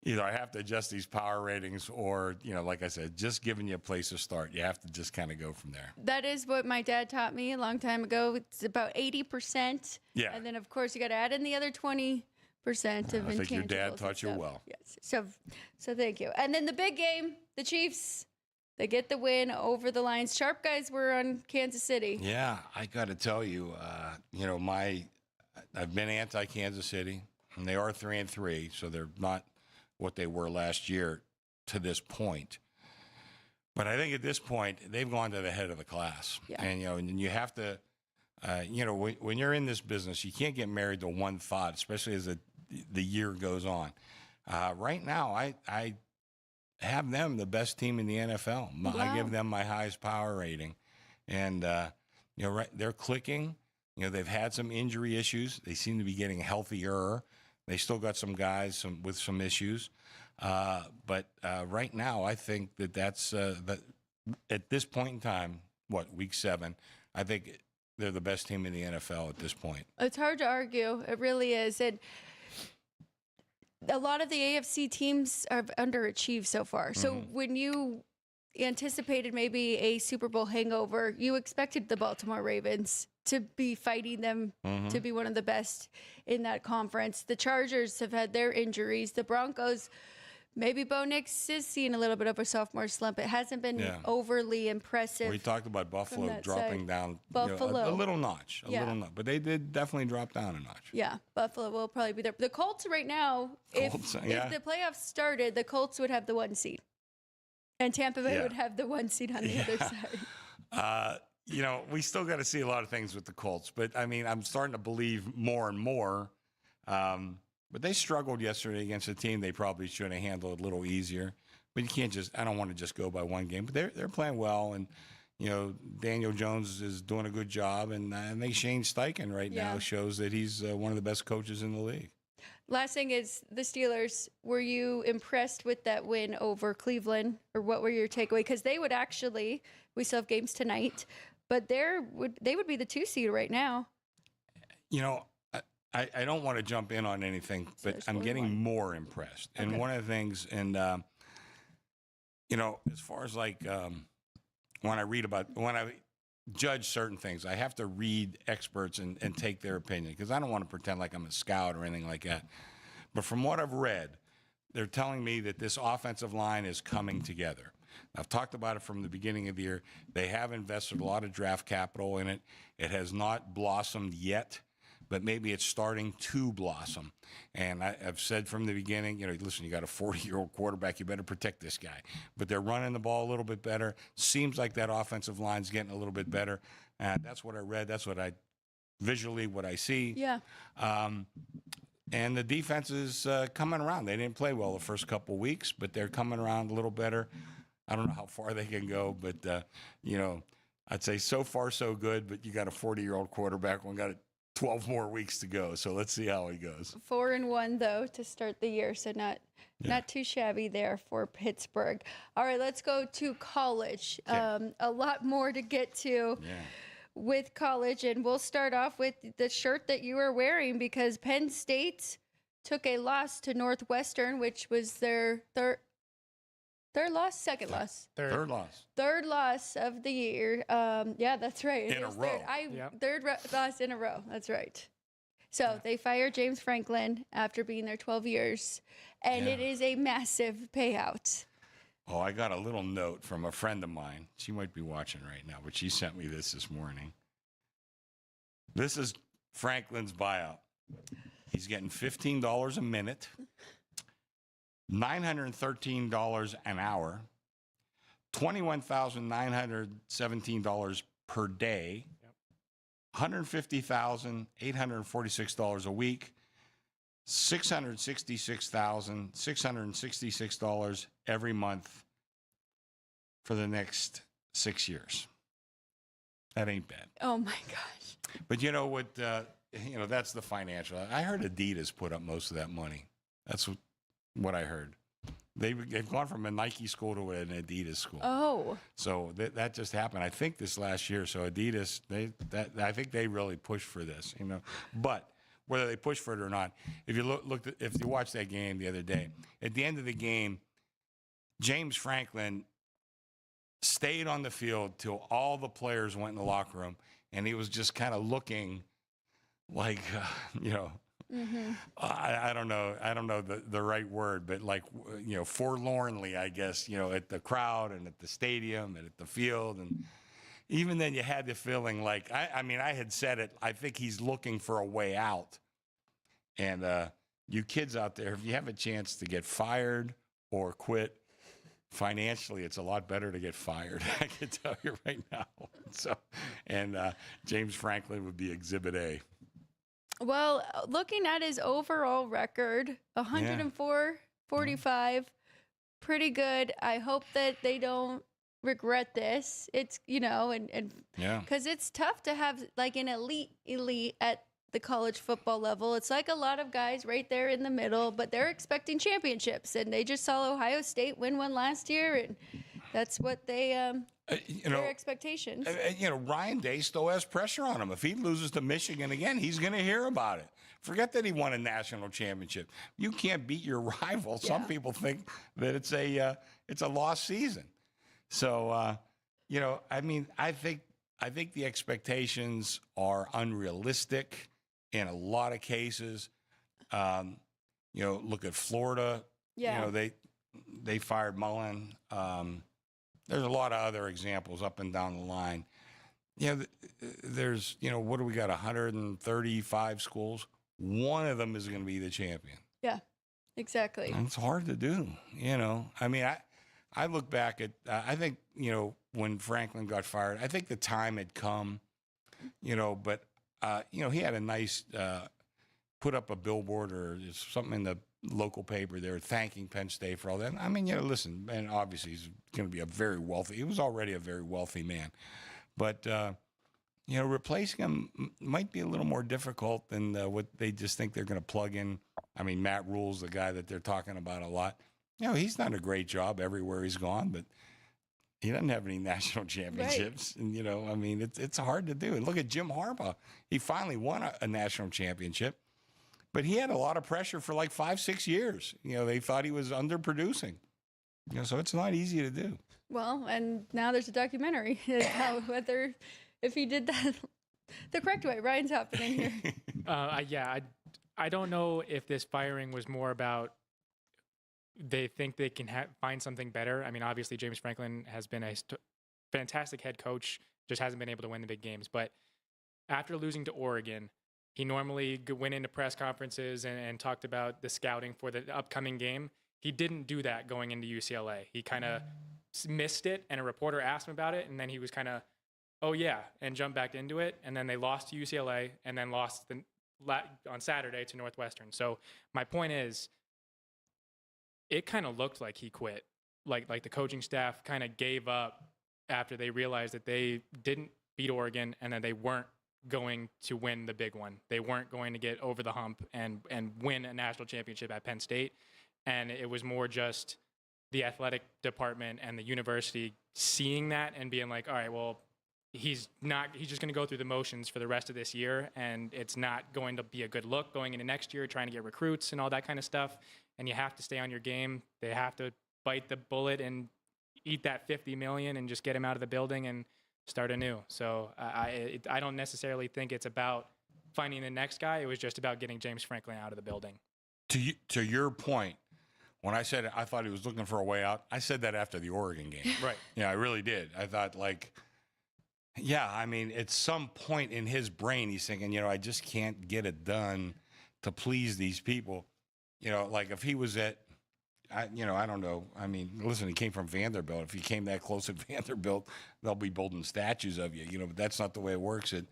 either I have to adjust these power ratings or, like I said, just giving you a place to start. You have to just kind of go from there. That is what my dad taught me a long time ago. It's about 80%. Yeah. And then, of course, you got to add in the other 20% of intangibles. I think your dad taught you stuff. well. Yes. So thank you. And then the big game, the Chiefs, they get the win over the Lions. Sharp guys were on Kansas City. Yeah, I got to tell you, I've been anti-Kansas City, and they are 3-3, so they're not what they were last year to this point. But I think at this point, they've gone to the head of the class. Yeah. And, and you have to, when you're in this business, you can't get married to one thought, especially as the year goes on. Right now, I have them the best team in the NFL. Wow. I give them my highest power rating. And, they're clicking. They've had some injury issues. They seem to be getting healthier. They still got some guys with some issues. But right now, I think that's that at this point in time, week 7, I think they're the best team in the NFL at this point. It's hard to argue. It really is. And a lot of the AFC teams have underachieved so far. So when you anticipated maybe a Super Bowl hangover, you expected the Baltimore Ravens to be fighting them to be one of the best in that conference. The Chargers have had their injuries. The Broncos, maybe Bo Nix is seeing a little bit of a sophomore slump. It hasn't been overly impressive. We talked about Buffalo dropping down a little notch, little notch, but they did definitely drop down a notch. Yeah, Buffalo will probably be there. The Colts right now, if the playoffs started, the Colts would have the 1 seed. And Tampa Bay would have the 1 seed on the other side. We still got to see a lot of things with the Colts, but I mean, I'm starting to believe more and more. But they struggled yesterday against a team they probably should have handled a little easier. But you can't I don't want to just go by one game. But they're playing well, and Daniel Jones is doing a good job, and I think Shane Steichen right now shows that he's one of the best coaches in the league. Last thing is the Steelers. Were you impressed with that win over Cleveland, or what were your takeaway? Because they would actually, we still have games tonight, but they would be the 2 seed right now. I don't want to jump in on anything, but I'm getting more impressed. And one of the things, and as far as when I judge certain things, I have to read experts and take their opinion, because I don't want to pretend like I'm a scout or anything like that. But from what I've read, they're telling me that this offensive line is coming together. I've talked about it from the beginning of the year. They have invested a lot of draft capital in it. It has not blossomed yet, but maybe it's starting to blossom. And I've said from the beginning, listen, you got a 40-year-old quarterback, you better protect this guy. But they're running the ball a little bit better. Seems like that offensive line's getting a little bit better. That's what I read. That's what I see. Yeah. And the defense is coming around. They didn't play well the first couple weeks, but they're coming around a little better. I don't know how far they can go, but, I'd say so far so good, but you got a 40-year-old quarterback. We got 12 more weeks to go, so let's see how he goes. 4-1 though to start the year, so not too shabby there for Pittsburgh. All right, let's go to college. A lot more to get to. Yeah. with college, and we'll start off with the shirt that you are wearing because Penn State took a loss to Northwestern, which was their third loss, second loss. Third loss. Third loss of the year. Yeah, that's right. In a row. Third loss in a row. That's right. So they fired James Franklin after being there 12 years, and it is a massive payout. Oh, I got a little note from a friend of mine. She might be watching right now, but she sent me this morning. This is Franklin's buyout. He's getting $15 a minute, $913 an hour, $21,917 per day, $150,846 a week, $666,666 every month for the next 6 years. That ain't bad. Oh my gosh. But you know what? That's the financial. I heard Adidas put up most of that money. That's what I heard. They've gone from a Nike school to an Adidas school. Oh. So that just happened. I think this last year. So Adidas, I think they really pushed for this. But whether they pushed for it or not, if you if you watched that game the other day, at the end of the game, James Franklin stayed on the field till all the players went in the locker room, and he was just kind of looking like, I don't know the right word, but like, forlornly, I guess, at the crowd and at the stadium and at the field. And even then you had the feeling like, I had said it, I think he's looking for a way out. And you kids out there, if you have a chance to get fired or quit, financially, it's a lot better to get fired. I can tell you right now. So, and James Franklin would be Exhibit A. Well, looking at his overall record, 104-45, pretty good. I hope that they don't regret this. It's, and because it's tough to have like an elite at the college football level. It's like a lot of guys right there in the middle, but they're expecting championships, and they just saw Ohio State win one last year, and that's what they their expectations. Ryan Day still has pressure on him. If he loses to Michigan again, he's going to hear about it. Forget that he won a national championship. You can't beat your rival. Yeah. Some people think that it's a lost season. So, I think the expectations are unrealistic in a lot of cases. Look at Florida. Yeah. They fired Mullen. There's a lot of other examples up and down the line. There's, what do we got, 135 schools? One of them is going to be the champion. Yeah, exactly. And it's hard to do, I look back at, I think, when Franklin got fired, I think the time had come, but, he had a nice, put up a billboard or something in the local paper there thanking Penn State for all that. Listen, and obviously he's going to be he was already a very wealthy man. But, replacing him might be a little more difficult than what they just think they're going to plug in. Matt Rule's the guy that they're talking about a lot. He's done a great job everywhere he's gone, but he doesn't have any national championships. Right. And, it's hard to do. And look at Jim Harbaugh. He finally won a national championship. But he had a lot of pressure for like 5-6 years. They thought he was underproducing. So it's not easy to do. Well, and now there's a documentary whether if he did that the correct way. Ryan's hopping in here. I don't know if this firing was more about they think they can find something better. Obviously James Franklin has been a fantastic head coach, just hasn't been able to win the big games. But after losing to Oregon, he normally went into press conferences and talked about the scouting for the upcoming game. He didn't do that going into UCLA. He kind of missed it, and a reporter asked him about it, and then he was kind of, oh, yeah, and jumped back into it. And then they lost to UCLA and then lost on Saturday to Northwestern. So my point is, it kind of looked like he quit. Like the coaching staff kind of gave up after they realized that they didn't beat Oregon and that they weren't going to win the big one. They weren't going to get over the hump and win a national championship at Penn State. And it was more just the athletic department and the university seeing that and being like, all right, well, he's just going to go through the motions for the rest of this year, and it's not going to be a good look going into next year, trying to get recruits and all that kind of stuff. And you have to stay on your game. They have to bite the bullet and eat that $50 million and just get him out of the building and start anew. So I don't necessarily think it's about finding the next guy. It was just about getting James Franklin out of the building. To your point, when I said I thought he was looking for a way out, I said that after the Oregon game. Right. Yeah, I really did. I thought, like, yeah, I mean, at some point in his brain, he's thinking, I just can't get it done to please these people. Like if he was at, I don't know. I mean, listen, he came from Vanderbilt. If he came that close at Vanderbilt, they'll be building statues of you, but that's not the way it works at,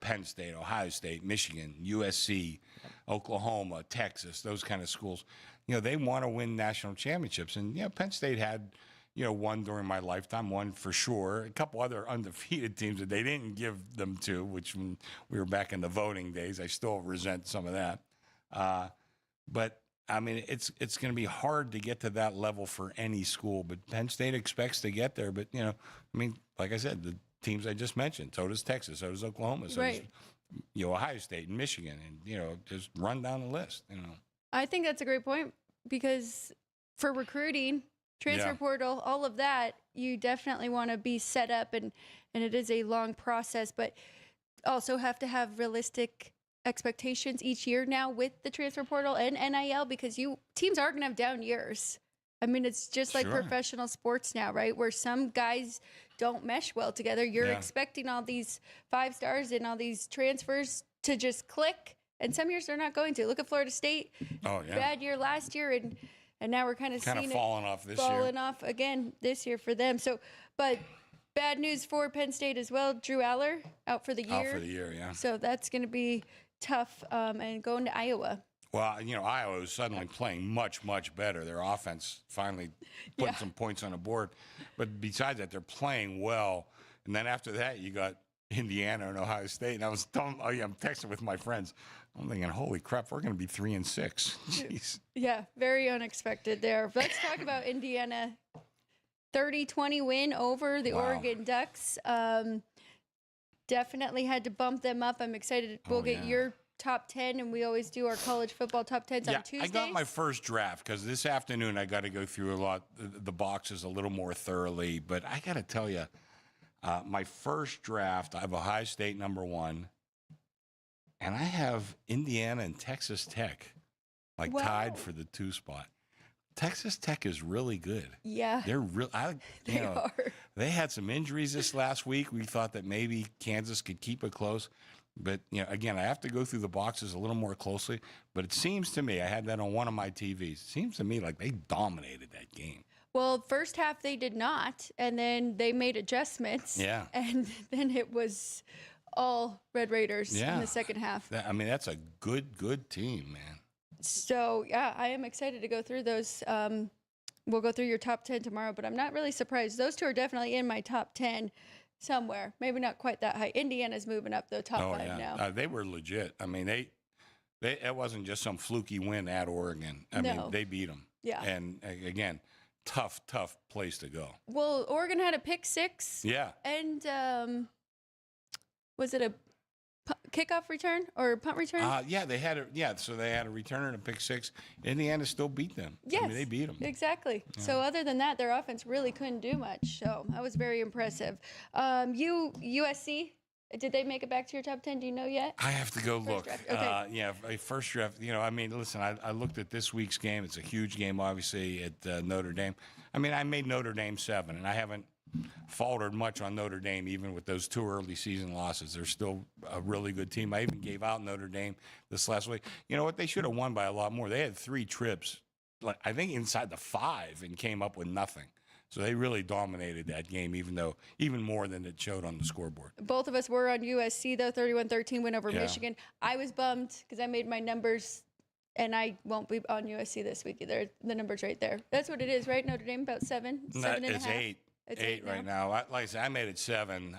Penn State, Ohio State, Michigan, USC, Oklahoma, Texas, those kind of schools. They want to win national championships. And, Penn State had, one during my lifetime, one for sure. A couple other undefeated teams that they didn't give them to, which when we were back in the voting days, I still resent some of that. But, I mean, it's going to be hard to get to that level for any school. But Penn State expects to get there. But, like I said, the teams I just mentioned, so does Texas, so does Oklahoma, so does, Ohio State and Michigan. And, just run down the list, I think that's a great point because for recruiting, transfer portal, all of that, you definitely want to be set up, and it is a long process, but also have to have realistic expectations each year now with the transfer portal and NIL because teams are going to have down years. I mean, it's just like professional sports now, right? Where some guys don't mesh well together. You're expecting all these 5 stars and all these transfers to just click. And some years they're not going to. Look at Florida State. Oh, yeah. Bad year last year, and now we're kind of seeing falling off this year. Falling off again this year for them. So, but bad news for Penn State as well. Drew Aller out for the year. Out for the year, yeah. So that's going to be tough. And going to Iowa. Well, Iowa was suddenly playing much, much better. Their offense finally put some points on the board. But besides that, they're playing well. And then after that, you got Indiana and Ohio State. And I was I'm texting with my friends. I'm thinking, holy crap, we're going to be 3-6. Jeez. Yeah, very unexpected there. Let's talk about Indiana. 30-20 win over the Oregon Ducks. Definitely had to bump them up. I'm excited. We'll get your top 10, and we always do our college football top 10s on Tuesdays. I got my first draft because this afternoon I got to go through the boxes a little more thoroughly. But I got to tell you, my first draft, I have Ohio State number 1, and I have Indiana and Texas Tech tied for the 2 spot. Texas Tech is really good. Yeah. They're real. They are. They had some injuries this last week. We thought that maybe Kansas could keep it close. But, again, I have to go through the boxes a little more closely. But it seems to me, I had that on one of my TVs. It seems to me like they dominated that game. Well, first half they did not, and then they made adjustments. Yeah. And then it was all Red Raiders in the second half. That's a good team, man. So, yeah, I am excited to go through those. We'll go through your top 10 tomorrow, but I'm not really surprised. Those 2 are definitely in my top 10 somewhere. Maybe not quite that high. Indiana's moving up, though, top 5 now. They were legit. I mean, it wasn't just some fluky win at Oregon. I mean, they beat them. Yeah. And, again, tough place to go. Well, Oregon had a pick 6. Yeah. And was it a kickoff return or punt return? Yeah, they had so they had a returner and a pick 6. Indiana still beat them. Yes, I mean, they beat them. Exactly. Yeah. So other than that, their offense really couldn't do much. So that was very impressive. USC, did they make it back to your top 10? Do you know yet? I have to go look. Okay. First draft. I mean, listen, I looked at this week's game. It's a huge game, obviously, at Notre Dame. I mean, I made Notre Dame 7, and I haven't faltered much on Notre Dame, even with those 2 early season losses. They're still a really good team. I even gave out Notre Dame this last week. You know what? They should have won by a lot more. They had 3 trips, I think inside the 5, and came up with nothing. So they really dominated that game, even more than it showed on the scoreboard. Both of us were on USC, though, 31-13 win over Michigan. I was bummed because I made my numbers, and I won't be on USC this week either. The number's right there. That's what it is, right? Notre Dame, about 7 and a half? It's 8. It's 8 right now. Like I said, I made it 7.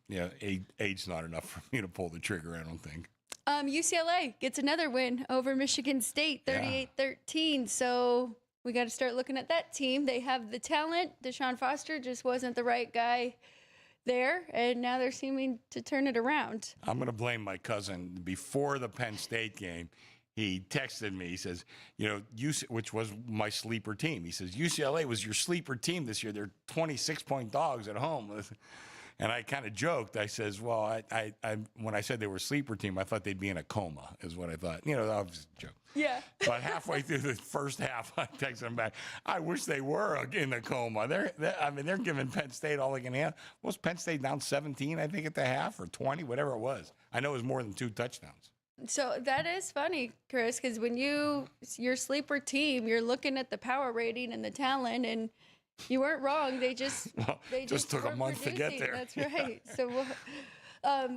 8's not enough for me to pull the trigger, I don't think. UCLA gets another win over Michigan State, 38-13. So we got to start looking at that team. They have the talent. Deshaun Foster just wasn't the right guy there, and now they're seeming to turn it around. I'm going to blame my cousin. Before the Penn State game, he texted me. He says, which was my sleeper team. He says, UCLA was your sleeper team this year. They're 26-point dogs at home. And I kind of joked. I says, well, I when I said they were a sleeper team, I thought they'd be in a coma, is what I thought. That was a joke. Yeah. But halfway through the first half, I texted him back, I wish they were in a coma. They're giving Penn State all they can have. Was Penn State down 17, I think, at the half, or 20, whatever it was? I know it was more than 2 touchdowns. So that is funny, Chris, because when your sleeper team, you're looking at the power rating and the talent, and you weren't wrong. They just took a month to get there. That's right. So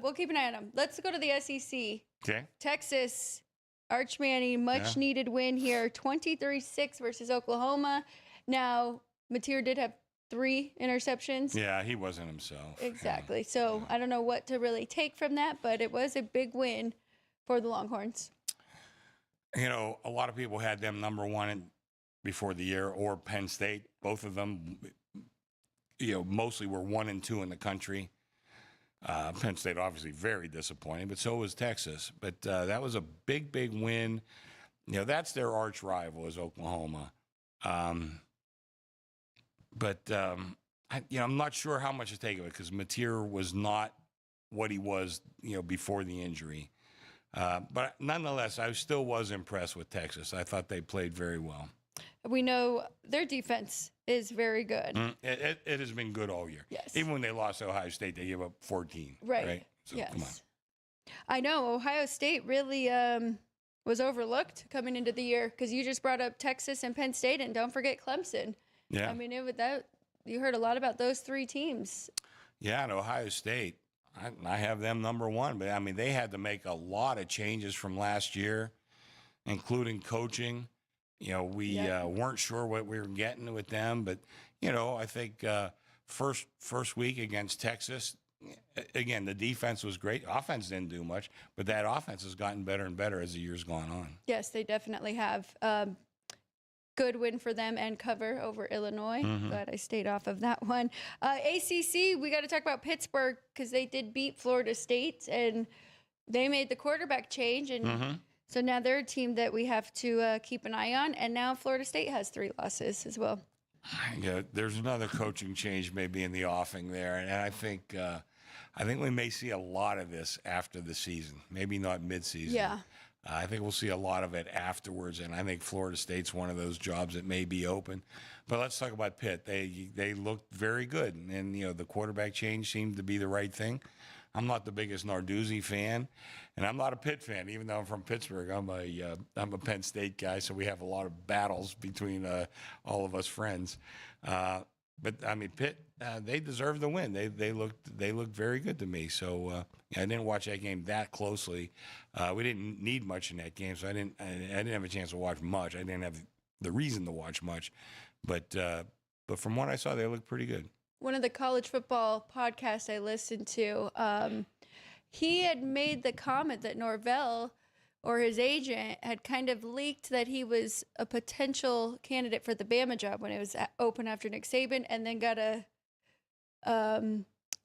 we'll keep an eye on them. Let's go to the SEC. Okay. Texas, Arch Manning, much needed win here, 23-6 versus Oklahoma. Now, Mateer did have 3 interceptions. Yeah, he wasn't himself. Exactly. Yeah. So I don't know what to really take from that, but it was a big win for the Longhorns. A lot of people had them number 1 before the year, or Penn State. Both of them, mostly were 1 and 2 in the country. Penn State obviously very disappointing, but so was Texas. But that was a big, big win. That's their arch rival, is Oklahoma. I'm not sure how much to take of it, because Mateer was not what he was, before the injury. But nonetheless, I still was impressed with Texas. I thought they played very well. We know their defense is very good. It has been good all year. Yes. Even when they lost to Ohio State, they gave up 14. Right. So, yes. Come on. I know Ohio State really was overlooked coming into the year, because you just brought up Texas and Penn State, and don't forget Clemson. Yeah. I mean, you heard a lot about those 3 teams. Yeah, and Ohio State, I have them number 1, but they had to make a lot of changes from last year, including coaching. We weren't sure what we were getting with them, but I think first week against Texas, again, the defense was great. Offense didn't do much, but that offense has gotten better and better as the year's gone on. Yes, they definitely have. Good win for them and cover over Illinois. Glad I stayed off of that one. ACC, we got to talk about Pittsburgh, because they did beat Florida State, and they made the quarterback change, and so now they're a team that we have to keep an eye on. And now Florida State has 3 losses as well. Yeah, there's another coaching change maybe in the offing there, and I think we may see a lot of this after the season. Maybe not mid-season. Yeah. I think we'll see a lot of it afterwards, and I think Florida State's one of those jobs that may be open. But let's talk about Pitt. They looked very good, and the quarterback change seemed to be the right thing. I'm not the biggest Narduzzi fan, and I'm not a Pitt fan, even though I'm from Pittsburgh. I'm a Penn State guy, so we have a lot of battles between all of us friends. But Pitt, they deserved the win. They looked very good to me. So I didn't watch that game that closely. We didn't need much in that game, so I didn't have a chance to watch much. I didn't have the reason to watch much, but from what I saw, they looked pretty good. One of the college football podcasts I listened to, he had made the comment that Norvell, or his agent, had kind of leaked that he was a potential candidate for the Bama job when it was open after Nick Saban, and then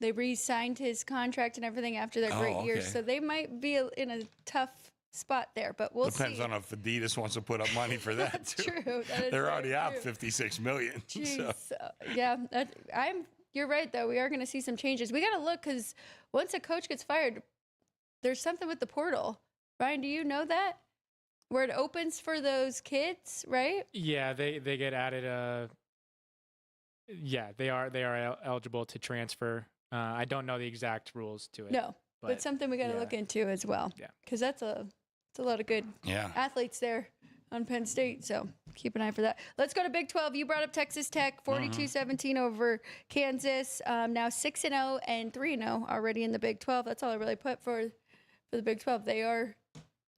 they re-signed his contract and everything after their great year. So they might be in a tough spot there, but we'll see. Depends on if Adidas wants to put up money for that. That's too. true. That is They're already out true. $56 million. Jeez. Yeah, you're right, though. We are going to see some changes. We got to look, because once a coach gets fired, there's something with the portal. Ryan, do you know that? Where it opens for those kids, right? Yeah, they get added. They are eligible to transfer. I don't know the exact rules to it. No, but something we got to look into as well. Yeah, because it's a lot of good athletes there on Penn State, so keep an eye for that. Let's go to Big 12. You brought up Texas Tech, 42-17 over Kansas. Now 6-0 and 3-0 already in the Big 12. That's all I really put for the Big 12. They are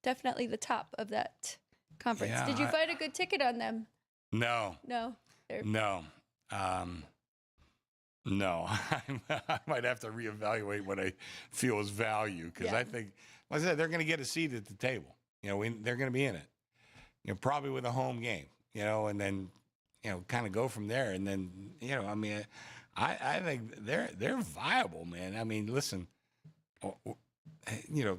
definitely the top of that conference. Yeah, Did you find a good ticket on them? No. No. No. No. I might have to reevaluate what I feel is value, because I think, like I said, they're going to get a seat at the table. They're going to be in it. Probably with a home game. And then kind of go from there. And then I think they're viable, man. I mean, listen, you know,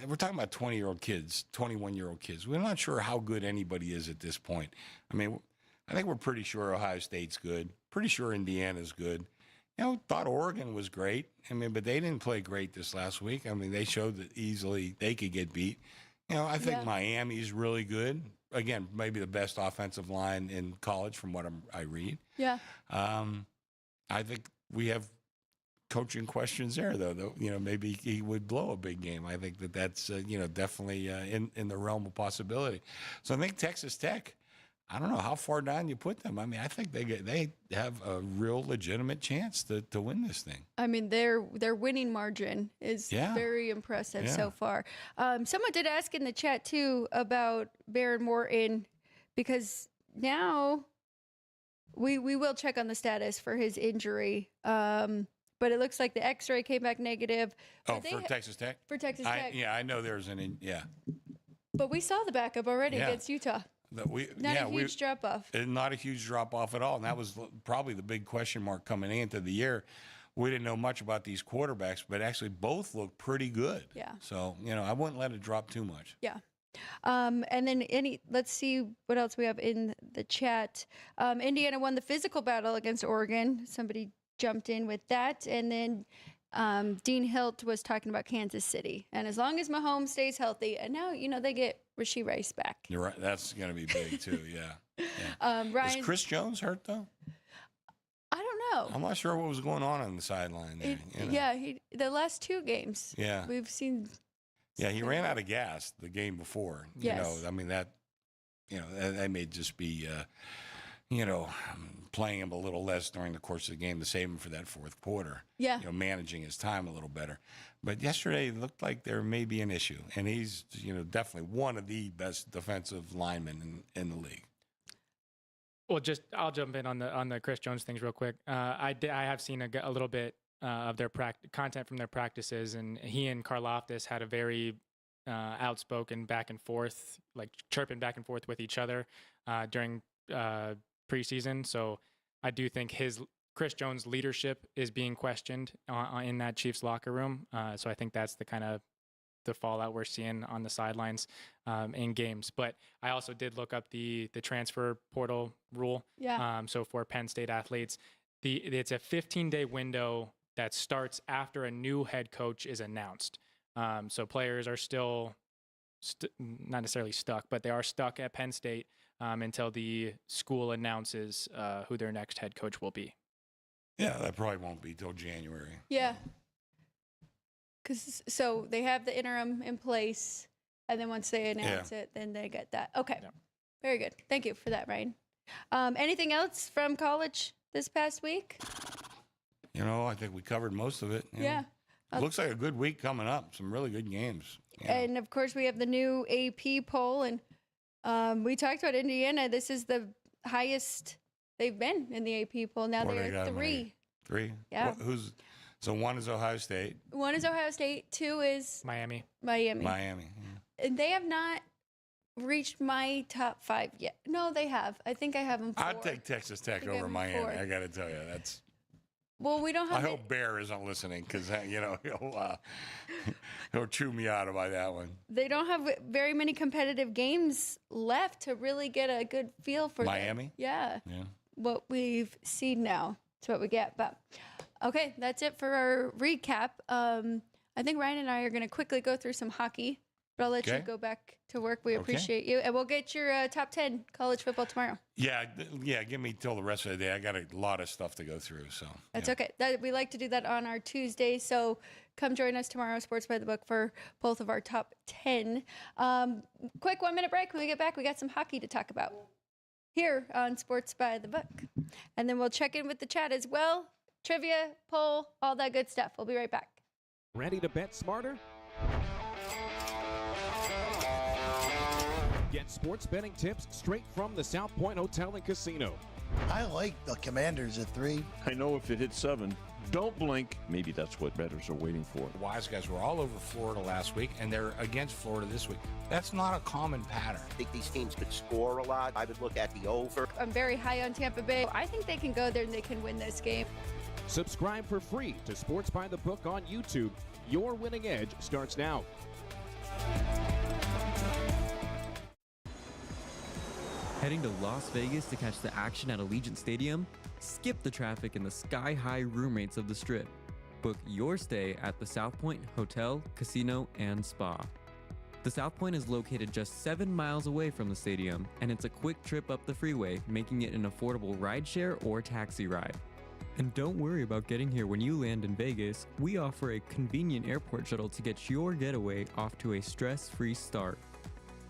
we're talking about 20-year-old kids, 21-year-old kids. We're not sure how good anybody is at this point. I mean, I think we're pretty sure Ohio State's good. Pretty sure Indiana's good. You know, thought Oregon was great. I mean, but they didn't play great this last week. I mean, they showed that easily they could get beat. You know, I think Miami's really good. Again, maybe the best offensive line in college from what I read. Yeah. I think we have coaching questions there, though. You know, maybe he would blow a big game. I think that's you know, definitely in the realm of possibility. So I think Texas Tech, I don't know how far down you put them. I mean, I think they have a real legitimate chance to win this thing. I mean, their winning margin is very impressive so far. Someone did ask in the chat, too, about Baron Morton, because now we will check on the status for his injury. But it looks like the X-ray came back negative. Oh, for Texas Tech? For Texas Tech. I know there's But we saw the backup already against Utah. Not a huge drop-off. Not a huge drop-off at all. And that was probably the big question mark coming into the year. We didn't know much about these quarterbacks, but actually both look pretty good. Yeah. So, you know, I wouldn't let it drop too much. Yeah. And then let's see what else we have in the chat. Indiana won the physical battle against Oregon. Somebody jumped in with that. And then Dean Hilt was talking about Kansas City. And as long as Mahomes stays healthy, and now, you know, they get Rashee Rice back. You're right. That's going to be big, too. Yeah. Ryan, is Chris Jones hurt, though? I don't know. I'm not sure what was going on the sideline there. Yeah, the last 2 games. Yeah. We've seen. Yeah, he ran out of gas the game before. You know, I mean, that may just be, you know, playing him a little less during the course of the game to save him for that fourth quarter. Yeah. You know, managing his time a little better. But yesterday it looked like there may be an issue. And he's, you know, definitely one of the best defensive linemen in the league. Well, I'll jump in on the Chris Jones things real quick. I have seen a little bit of their content from their practices, and he and Karlaftis had a very outspoken back and forth, like chirping back and forth with each other during preseason. So I do think Chris Jones' leadership is being questioned in that Chiefs locker room. So I think that's the fallout we're seeing on the sidelines in games. But I also did look up the transfer portal rule. Yeah. So for Penn State athletes, it's a 15-day window that starts after a new head coach is announced. So players are still not necessarily stuck, but they are stuck at Penn State until the school announces who their next head coach will be. Yeah, that probably won't be till January. Yeah. So they have the interim in place, and then once they announce it, then they get that. Okay. Yeah. Very good. Thank you for that, Ryan. Anything else from college this past week? You know, I think we covered most of it. Yeah. Looks like a good week coming up. Some really good games. Yeah. And, of course, we have the new AP poll, and we talked about Indiana. This is the highest they've been in the AP poll. Now they're 3. 3? Yeah. So 1 is Ohio State. 1 is Ohio State. 2 is Miami. Yeah. And they have not reached my top 5 yet. No, they have. I think I have them 4. I'd take Texas Tech over Miami. 4. I got to tell you, that's. Well, we don't have. I hope Bear isn't listening because you know he'll chew me out about that one. They don't have very many competitive games left to really get a good feel for Miami. Them. Yeah. What we've seen now, that's what we get. But okay, that's it for our recap. I think Ryan and I are going to quickly go through some hockey, but I'll let you go back to work. We appreciate you, and we'll get your top 10 college football tomorrow. Yeah. Give me till the rest of the day. I got a lot of stuff to go through, so that's okay. We like to do that on our Tuesday, so come join us tomorrow, Sports by the Book, for both of our top 10. Quick 1-minute break. When we get back, we got some hockey to talk about here on Sports by the Book, and then we'll check in with the chat as well. Trivia, poll, all that good stuff. We'll be right back. Ready to bet smarter? Get sports betting tips straight from the South Point Hotel and Casino. I like the Commanders at 3. I know if it hits 7, don't blink. Maybe that's what bettors are waiting for. The Wise guys were all over Florida last week, and they're against Florida this week. That's not a common pattern. I think these teams could score a lot. I would look at the over. I'm very high on Tampa Bay. I think they can go there and they can win this game. Subscribe for free to Sports by the Book on YouTube. Your winning edge starts now. Heading to Las Vegas to catch the action at Allegiant Stadium? Skip the traffic and the sky-high room rates of the Strip. Book your stay at the South Point Hotel, Casino, and Spa. The South Point is located just 7 miles away from the stadium, and it's a quick trip up the freeway, making it an affordable rideshare or taxi ride. And don't worry about getting here when you land in Vegas. We offer a convenient airport shuttle to get your getaway off to a stress-free start.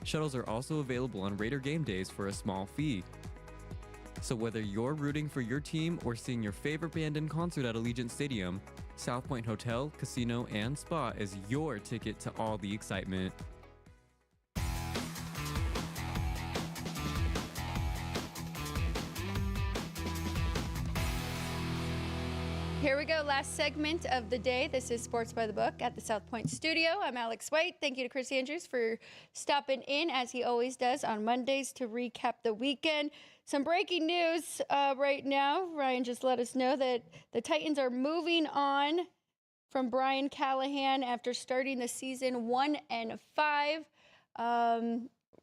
Shuttles are also available on Raider game days for a small fee. So whether you're rooting for your team or seeing your favorite band in concert at Allegiant Stadium, South Point Hotel, Casino, and Spa is your ticket to all the excitement. Here we go, last segment of the day. This is Sports by the Book at the South Point studio. I'm Alex White. Thank you to Chris Andrews for stopping in, as he always does on Mondays, to recap the weekend. Some breaking news right now. Ryan just let us know that the Titans are moving on from Brian Callahan after starting the season 1-5.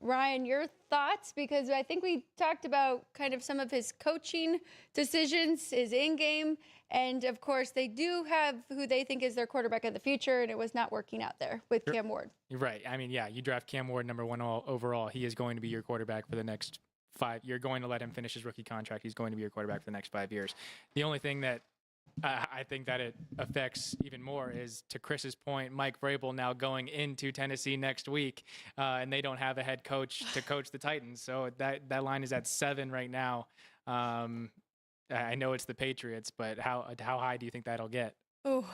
Ryan, your thoughts? Because I think we talked about kind of some of his coaching decisions, his in-game, and of course they do have who they think is their quarterback of the future, and it was not working out there with Cam Ward. You're right. I mean, yeah, you draft Cam Ward number 1 overall. He is going to be your quarterback for the next 5. You're going to let him finish his rookie contract. He's going to be your quarterback for the next 5 years. The only thing that I think that it affects even more is, to Chris's point, Mike Vrabel now going into Tennessee next week, and they don't have a head coach to coach the Titans. So that line is at 7 right now. I know it's the Patriots, but how high do you think that'll get? Oh,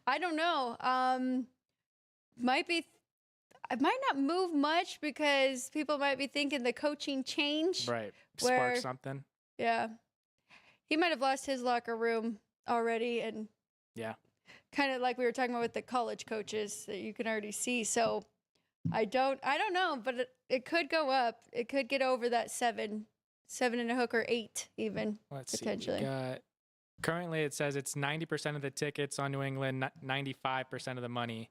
I don't know. It might not move much because people might be thinking the coaching change. Right. Spark something. Yeah. He might have lost his locker room already, and yeah, kind of like we were talking about with the college coaches that you can already see. So I don't know, but it could go up. It could get over that 7 and a hook, or 8 even. Let's potentially. See. Currently, it says it's 90% of the tickets on New England, 95% of the money,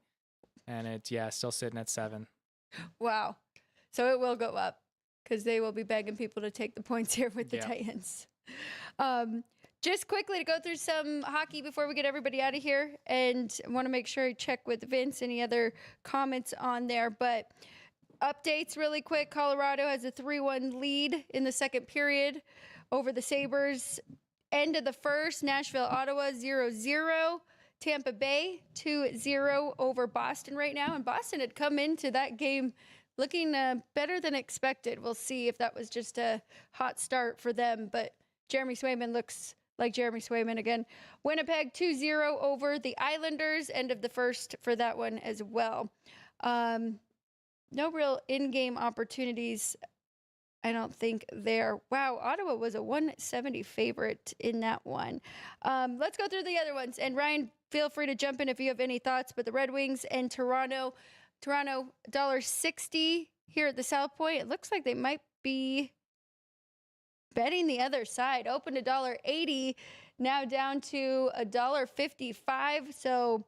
and it's still sitting at 7. Wow. So it will go up because they will be begging people to take the points here with the Titans. Just quickly to go through some hockey before we get everybody out of here, and I want to make sure I check with Vince any other comments on there, but updates really quick. Colorado has a 3-1 lead in the second period over the Sabres. End of the first, Nashville, Ottawa 0-0. Tampa Bay 2-0 over Boston right now, and Boston had come into that game looking better than expected. We'll see if that was just a hot start for them, but Jeremy Swayman looks like Jeremy Swayman again. Winnipeg 2-0 over the Islanders. End of the first for that one as well. No real in-game opportunities, I don't think, there. Wow, Ottawa was a 170 favorite in that one. Let's go through the other ones. And Ryan, feel free to jump in if you have any thoughts. But the Red Wings and Toronto $1.60 here at the South Point. It looks like they might be betting the other side. Opened $1.80, now down to $1.55. So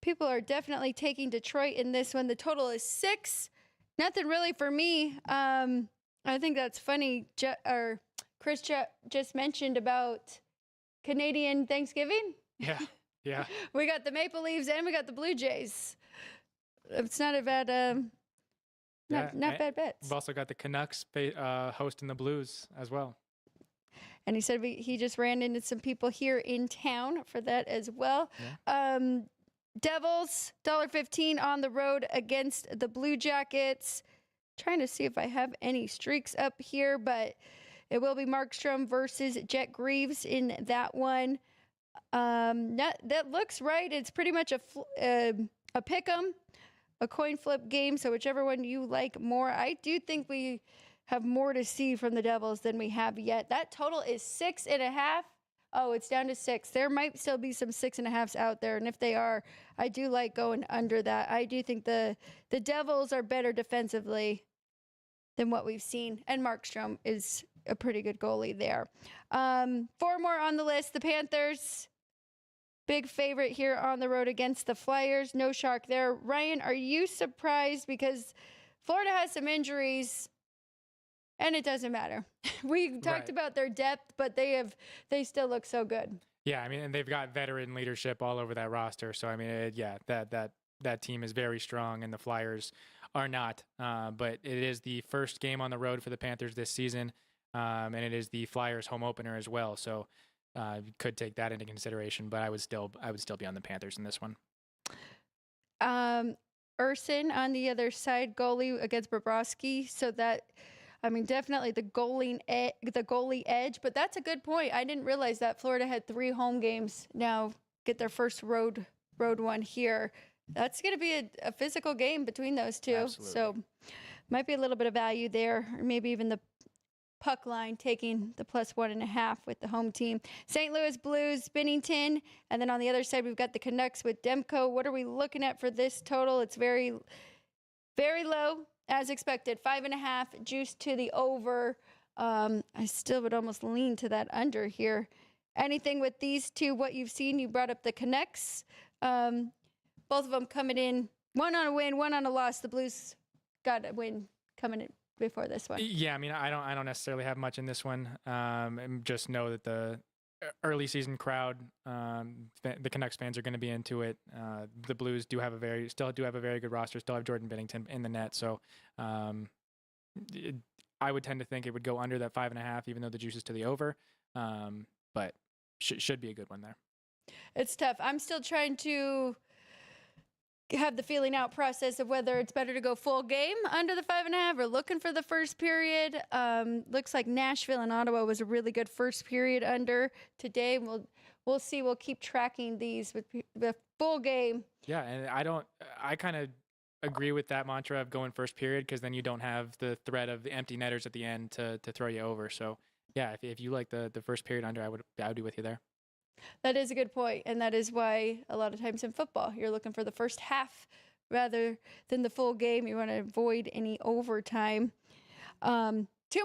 people are definitely taking Detroit in this one. The total is 6. Nothing really for me. I think that's funny. Chris just mentioned about Canadian Thanksgiving. Yeah. We got the Maple Leafs and we got the Blue Jays. It's not a bad. Not bad bets. We've also got the Canucks hosting the Blues as well. And he said he just ran into some people here in town for that as well. Yeah. Devils, $1.15 on the road against the Blue Jackets. Trying to see if I have any streaks up here, but it will be Markstrom versus Jet Greaves in that one. That looks right. It's pretty much a pick 'em. A coin flip game, so whichever one you like more. I do think we have more to see from the Devils than we have yet. That total is 6.5. Oh, it's down to 6. There might still be some 6.5s out there, and if they are, I do like going under that. I do think the Devils are better defensively than what we've seen, and Markstrom is a pretty good goalie there. 4 more on the list. The Panthers, big favorite here on the road against the Flyers. No Shark there. Ryan, are you surprised? Because Florida has some injuries, and it doesn't matter. We talked about their depth, but they still look so good. Yeah, I mean, and they've got veteran leadership all over that roster. So I mean, that team is very strong, and the Flyers are not. But it is the first game on the road for the Panthers this season, and it is the Flyers home opener as well. So you could take that into consideration. But I would still be on the Panthers in this one. Urson on the other side, goalie against Bobrovsky. So that, I mean, definitely the goalie edge. But that's a good point. I didn't realize that Florida had 3 home games now. Get their first road one here. That's going to be a physical game between those two. Absolutely. So might be a little bit of value there, or maybe even the puck line taking the +1.5 with the home team. St. Louis Blues, Binnington, and then on the other side we've got the Canucks with Demko. What are we looking at for this total? It's very, very low, as expected. 5.5, juice to the over. I still would almost lean to that under here. Anything with these two, what you've seen? You brought up the Canucks. Both of them coming in, one on a win, one on a loss. The Blues got a win coming in before this one. Yeah, I mean, I don't necessarily have much in this one. And just know that the early season crowd, the Canucks fans are going to be into it. The Blues still do have a very good roster. Still have Jordan Binnington in the net. So I would tend to think it would go under that 5.5, even though the juice is to the over. But should be a good one there. It's tough. I'm still trying to have the feeling out process of whether it's better to go full game under the 5.5 or looking for the first period. Looks like Nashville and Ottawa was a really good first period under today. We'll see. We'll keep tracking these with the full game. Yeah, and I kind of agree with that mantra of going first period, because then you don't have the threat of the empty netters at the end to throw you over. So yeah, if you like the first period under, I would be with you there. That is a good point, and that is why a lot of times in football, you're looking for the first half rather than the full game. You want to avoid any overtime. 2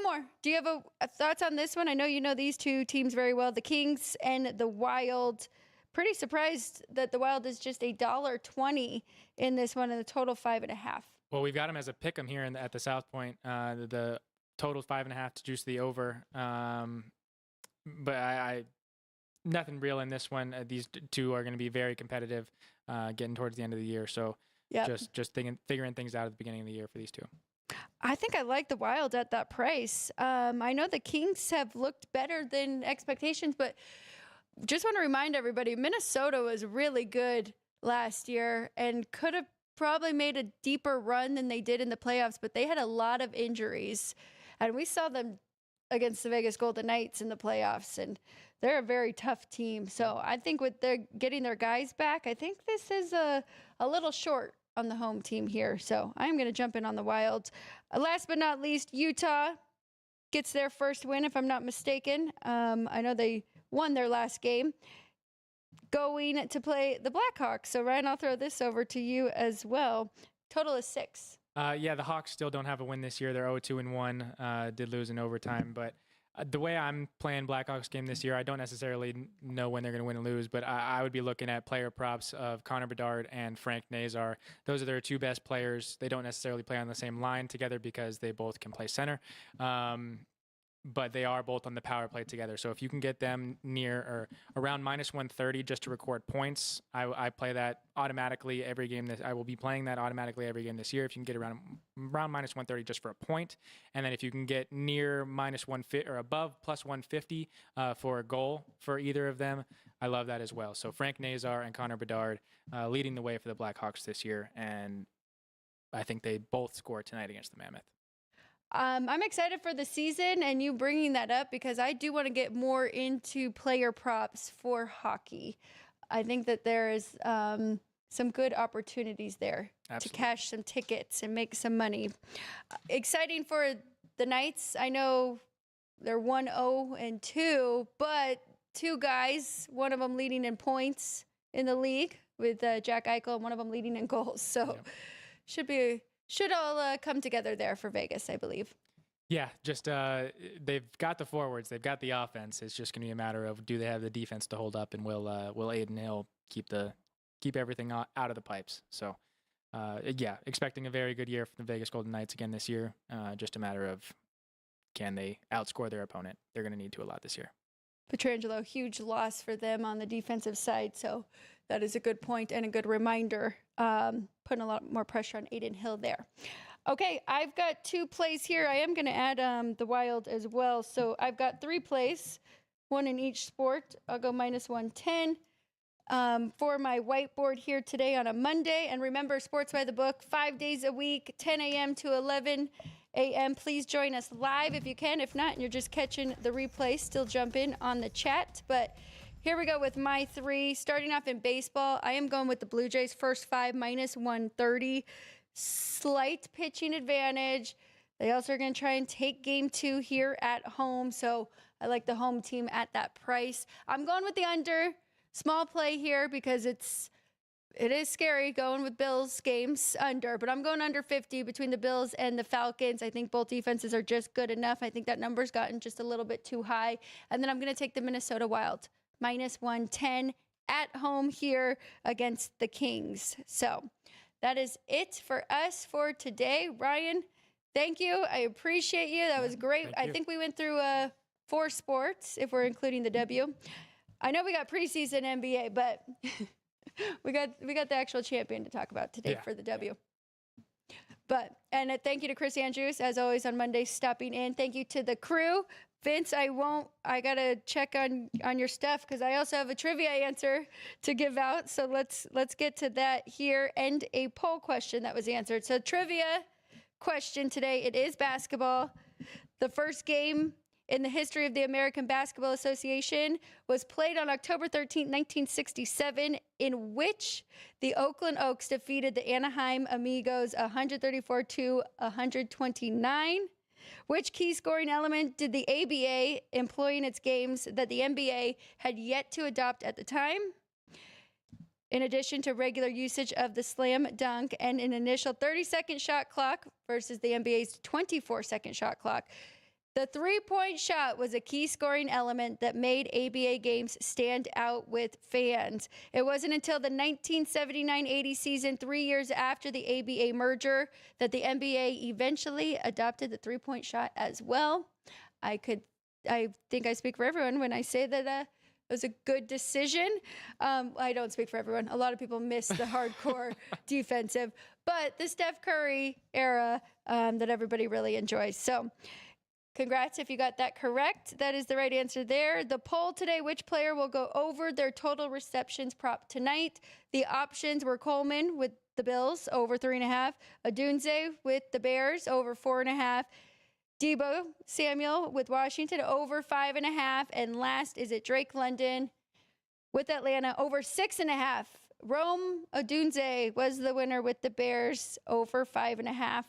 more. Do you have a thoughts on this one? I know you know these two teams very well, the Kings and the Wild. Pretty surprised that the Wild is just $1.20 in this one, and the total 5.5. Well, we've got them as a pick 'em here at the South Point. The total 5.5 to juice the over. But I nothing real in this one. These two are going to be very competitive getting towards the end of the year. So just figuring things out at the beginning of the year for these two. I think I like the Wild at that price. I know the Kings have looked better than expectations, but just want to remind everybody, Minnesota was really good last year and could have probably made a deeper run than they did in the playoffs, but they had a lot of injuries. And we saw them against the Vegas Golden Knights in the playoffs, and they're a very tough team. So I think with their getting their guys back, I think this is a little short on the home team here. So I'm going to jump in on the Wild. Last but not least, Utah gets their first win, if I'm not mistaken. I know they won their last game, going to play the Blackhawks. So Ryan, I'll throw this over to you as well. Total is 6. Yeah, the Hawks still don't have a win this year. They're 0-2-1. Did lose in overtime, but the way I'm playing Blackhawks game this year, I don't necessarily know when they're going to win and lose, but I would be looking at player props of Connor Bedard and Frank Nazar. Those are their 2 best players. They don't necessarily play on the same line together because they both can play center. But they are both on the power play together. So if you can get them near or around -130 just to record points, I play that automatically every game. I will be playing that automatically every game this year. If you can get around -130 just for a point, and then if you can get near -150 or above +150 for a goal for either of them, I love that as well. So Frank Nazar and Connor Bedard leading the way for the Blackhawks this year, and I think they both score tonight against the Mammoth. I'm excited for the season and you bringing that up because I do want to get more into player props for hockey. I think that there is some good opportunities there to cash some tickets and make some money. Exciting for the Knights, I know they're 1-0-2, but two guys, one of them leading in points in the league with Jack Eichel, and one of them leading in goals. So should all come together there for Vegas, I believe. Yeah, just they've got the forwards, they've got the offense. It's just going to be a matter of, do they have the defense to hold up, and will Aiden Hill keep everything out of the pipes? So, yeah, expecting a very good year for the Vegas Golden Knights again this year. Just a matter of, can they outscore their opponent? They're going to need to a lot this year. Pietrangelo, huge loss for them on the defensive side, so that is a good point and a good reminder, putting a lot more pressure on Aiden Hill there. Okay, I've got 2 plays here. I am going to add the Wild as well. So I've got 3 plays, 1 in each sport. I'll go -110 for my whiteboard here today on a Monday. And remember, Sports by the Book, 5 days a week, 10 a.m. to 11 a.m. Please join us live if you can. If not, and you're just catching the replay, still jump in on the chat. But here we go with my 3. Starting off in baseball, I am going with the Blue Jays first 5, -130. Slight pitching advantage. They also are going to try and take game 2 here at home. So I like the home team at that price. I'm going with the under. Small play here because it is scary going with Bills games under, but I'm going under 50 between the Bills and the Falcons. I think both defenses are just good enough. I think that number's gotten just a little bit too high. And then I'm going to take the Minnesota Wild -110 at home here against the Kings. So that is it for us for today. Ryan, thank you. I appreciate you. That was great. I think we went through 4 sports, if we're including the W. I know we got preseason NBA, but we got the actual champion to talk about today for the W. But, and thank you to Chris Andrews, as always, on Monday, stopping in. Thank you to the crew. Vince, I got to check on your stuff because I also have a trivia answer to give out. So let's get to that here, and a poll question that was answered. So trivia question today, it is basketball. The first game in the history of the American Basketball Association was played on October 13, 1967, in which the Oakland Oaks defeated the Anaheim Amigos 134-129. Which key scoring element did the ABA employ in its games that the NBA had yet to adopt at the time? In addition to regular usage of the slam dunk and an initial 30-second shot clock versus the NBA's 24-second shot clock, the three-point shot was a key scoring element that made ABA games stand out with fans. It wasn't until the 1979-80 season, 3 years after the ABA merger, that the NBA eventually adopted the three-point shot as well. I think I speak for everyone when I say that it was a good decision. I don't speak for everyone. A lot of people miss the hardcore defensive, but the Steph Curry era that everybody really enjoys. So congrats if you got that correct. That is the right answer there. The poll today, which player will go over their total receptions prop tonight? The options were Coleman with the Bills, over 3.5. Odunze with the Bears, over 4.5. Debo Samuel with Washington, over 5.5. And last is it Drake London with Atlanta, over 6.5. Rome Odunze was the winner with the Bears, over 5.5.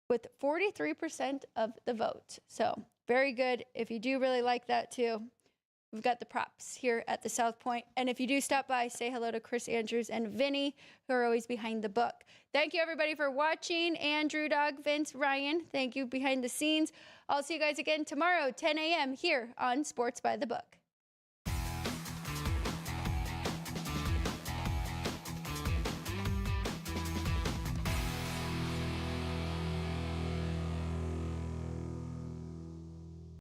with 43% of the vote. So very good. If you do really like that too, we've got the props here at the South Point. And if you do stop by, say hello to Chris Andrews and Vinny, who are always behind the book. Thank you everybody for watching. Andrew, Dog, Vince, Ryan, thank you behind the scenes. I'll see you guys again tomorrow, 10 a.m. here on Sports by the Book.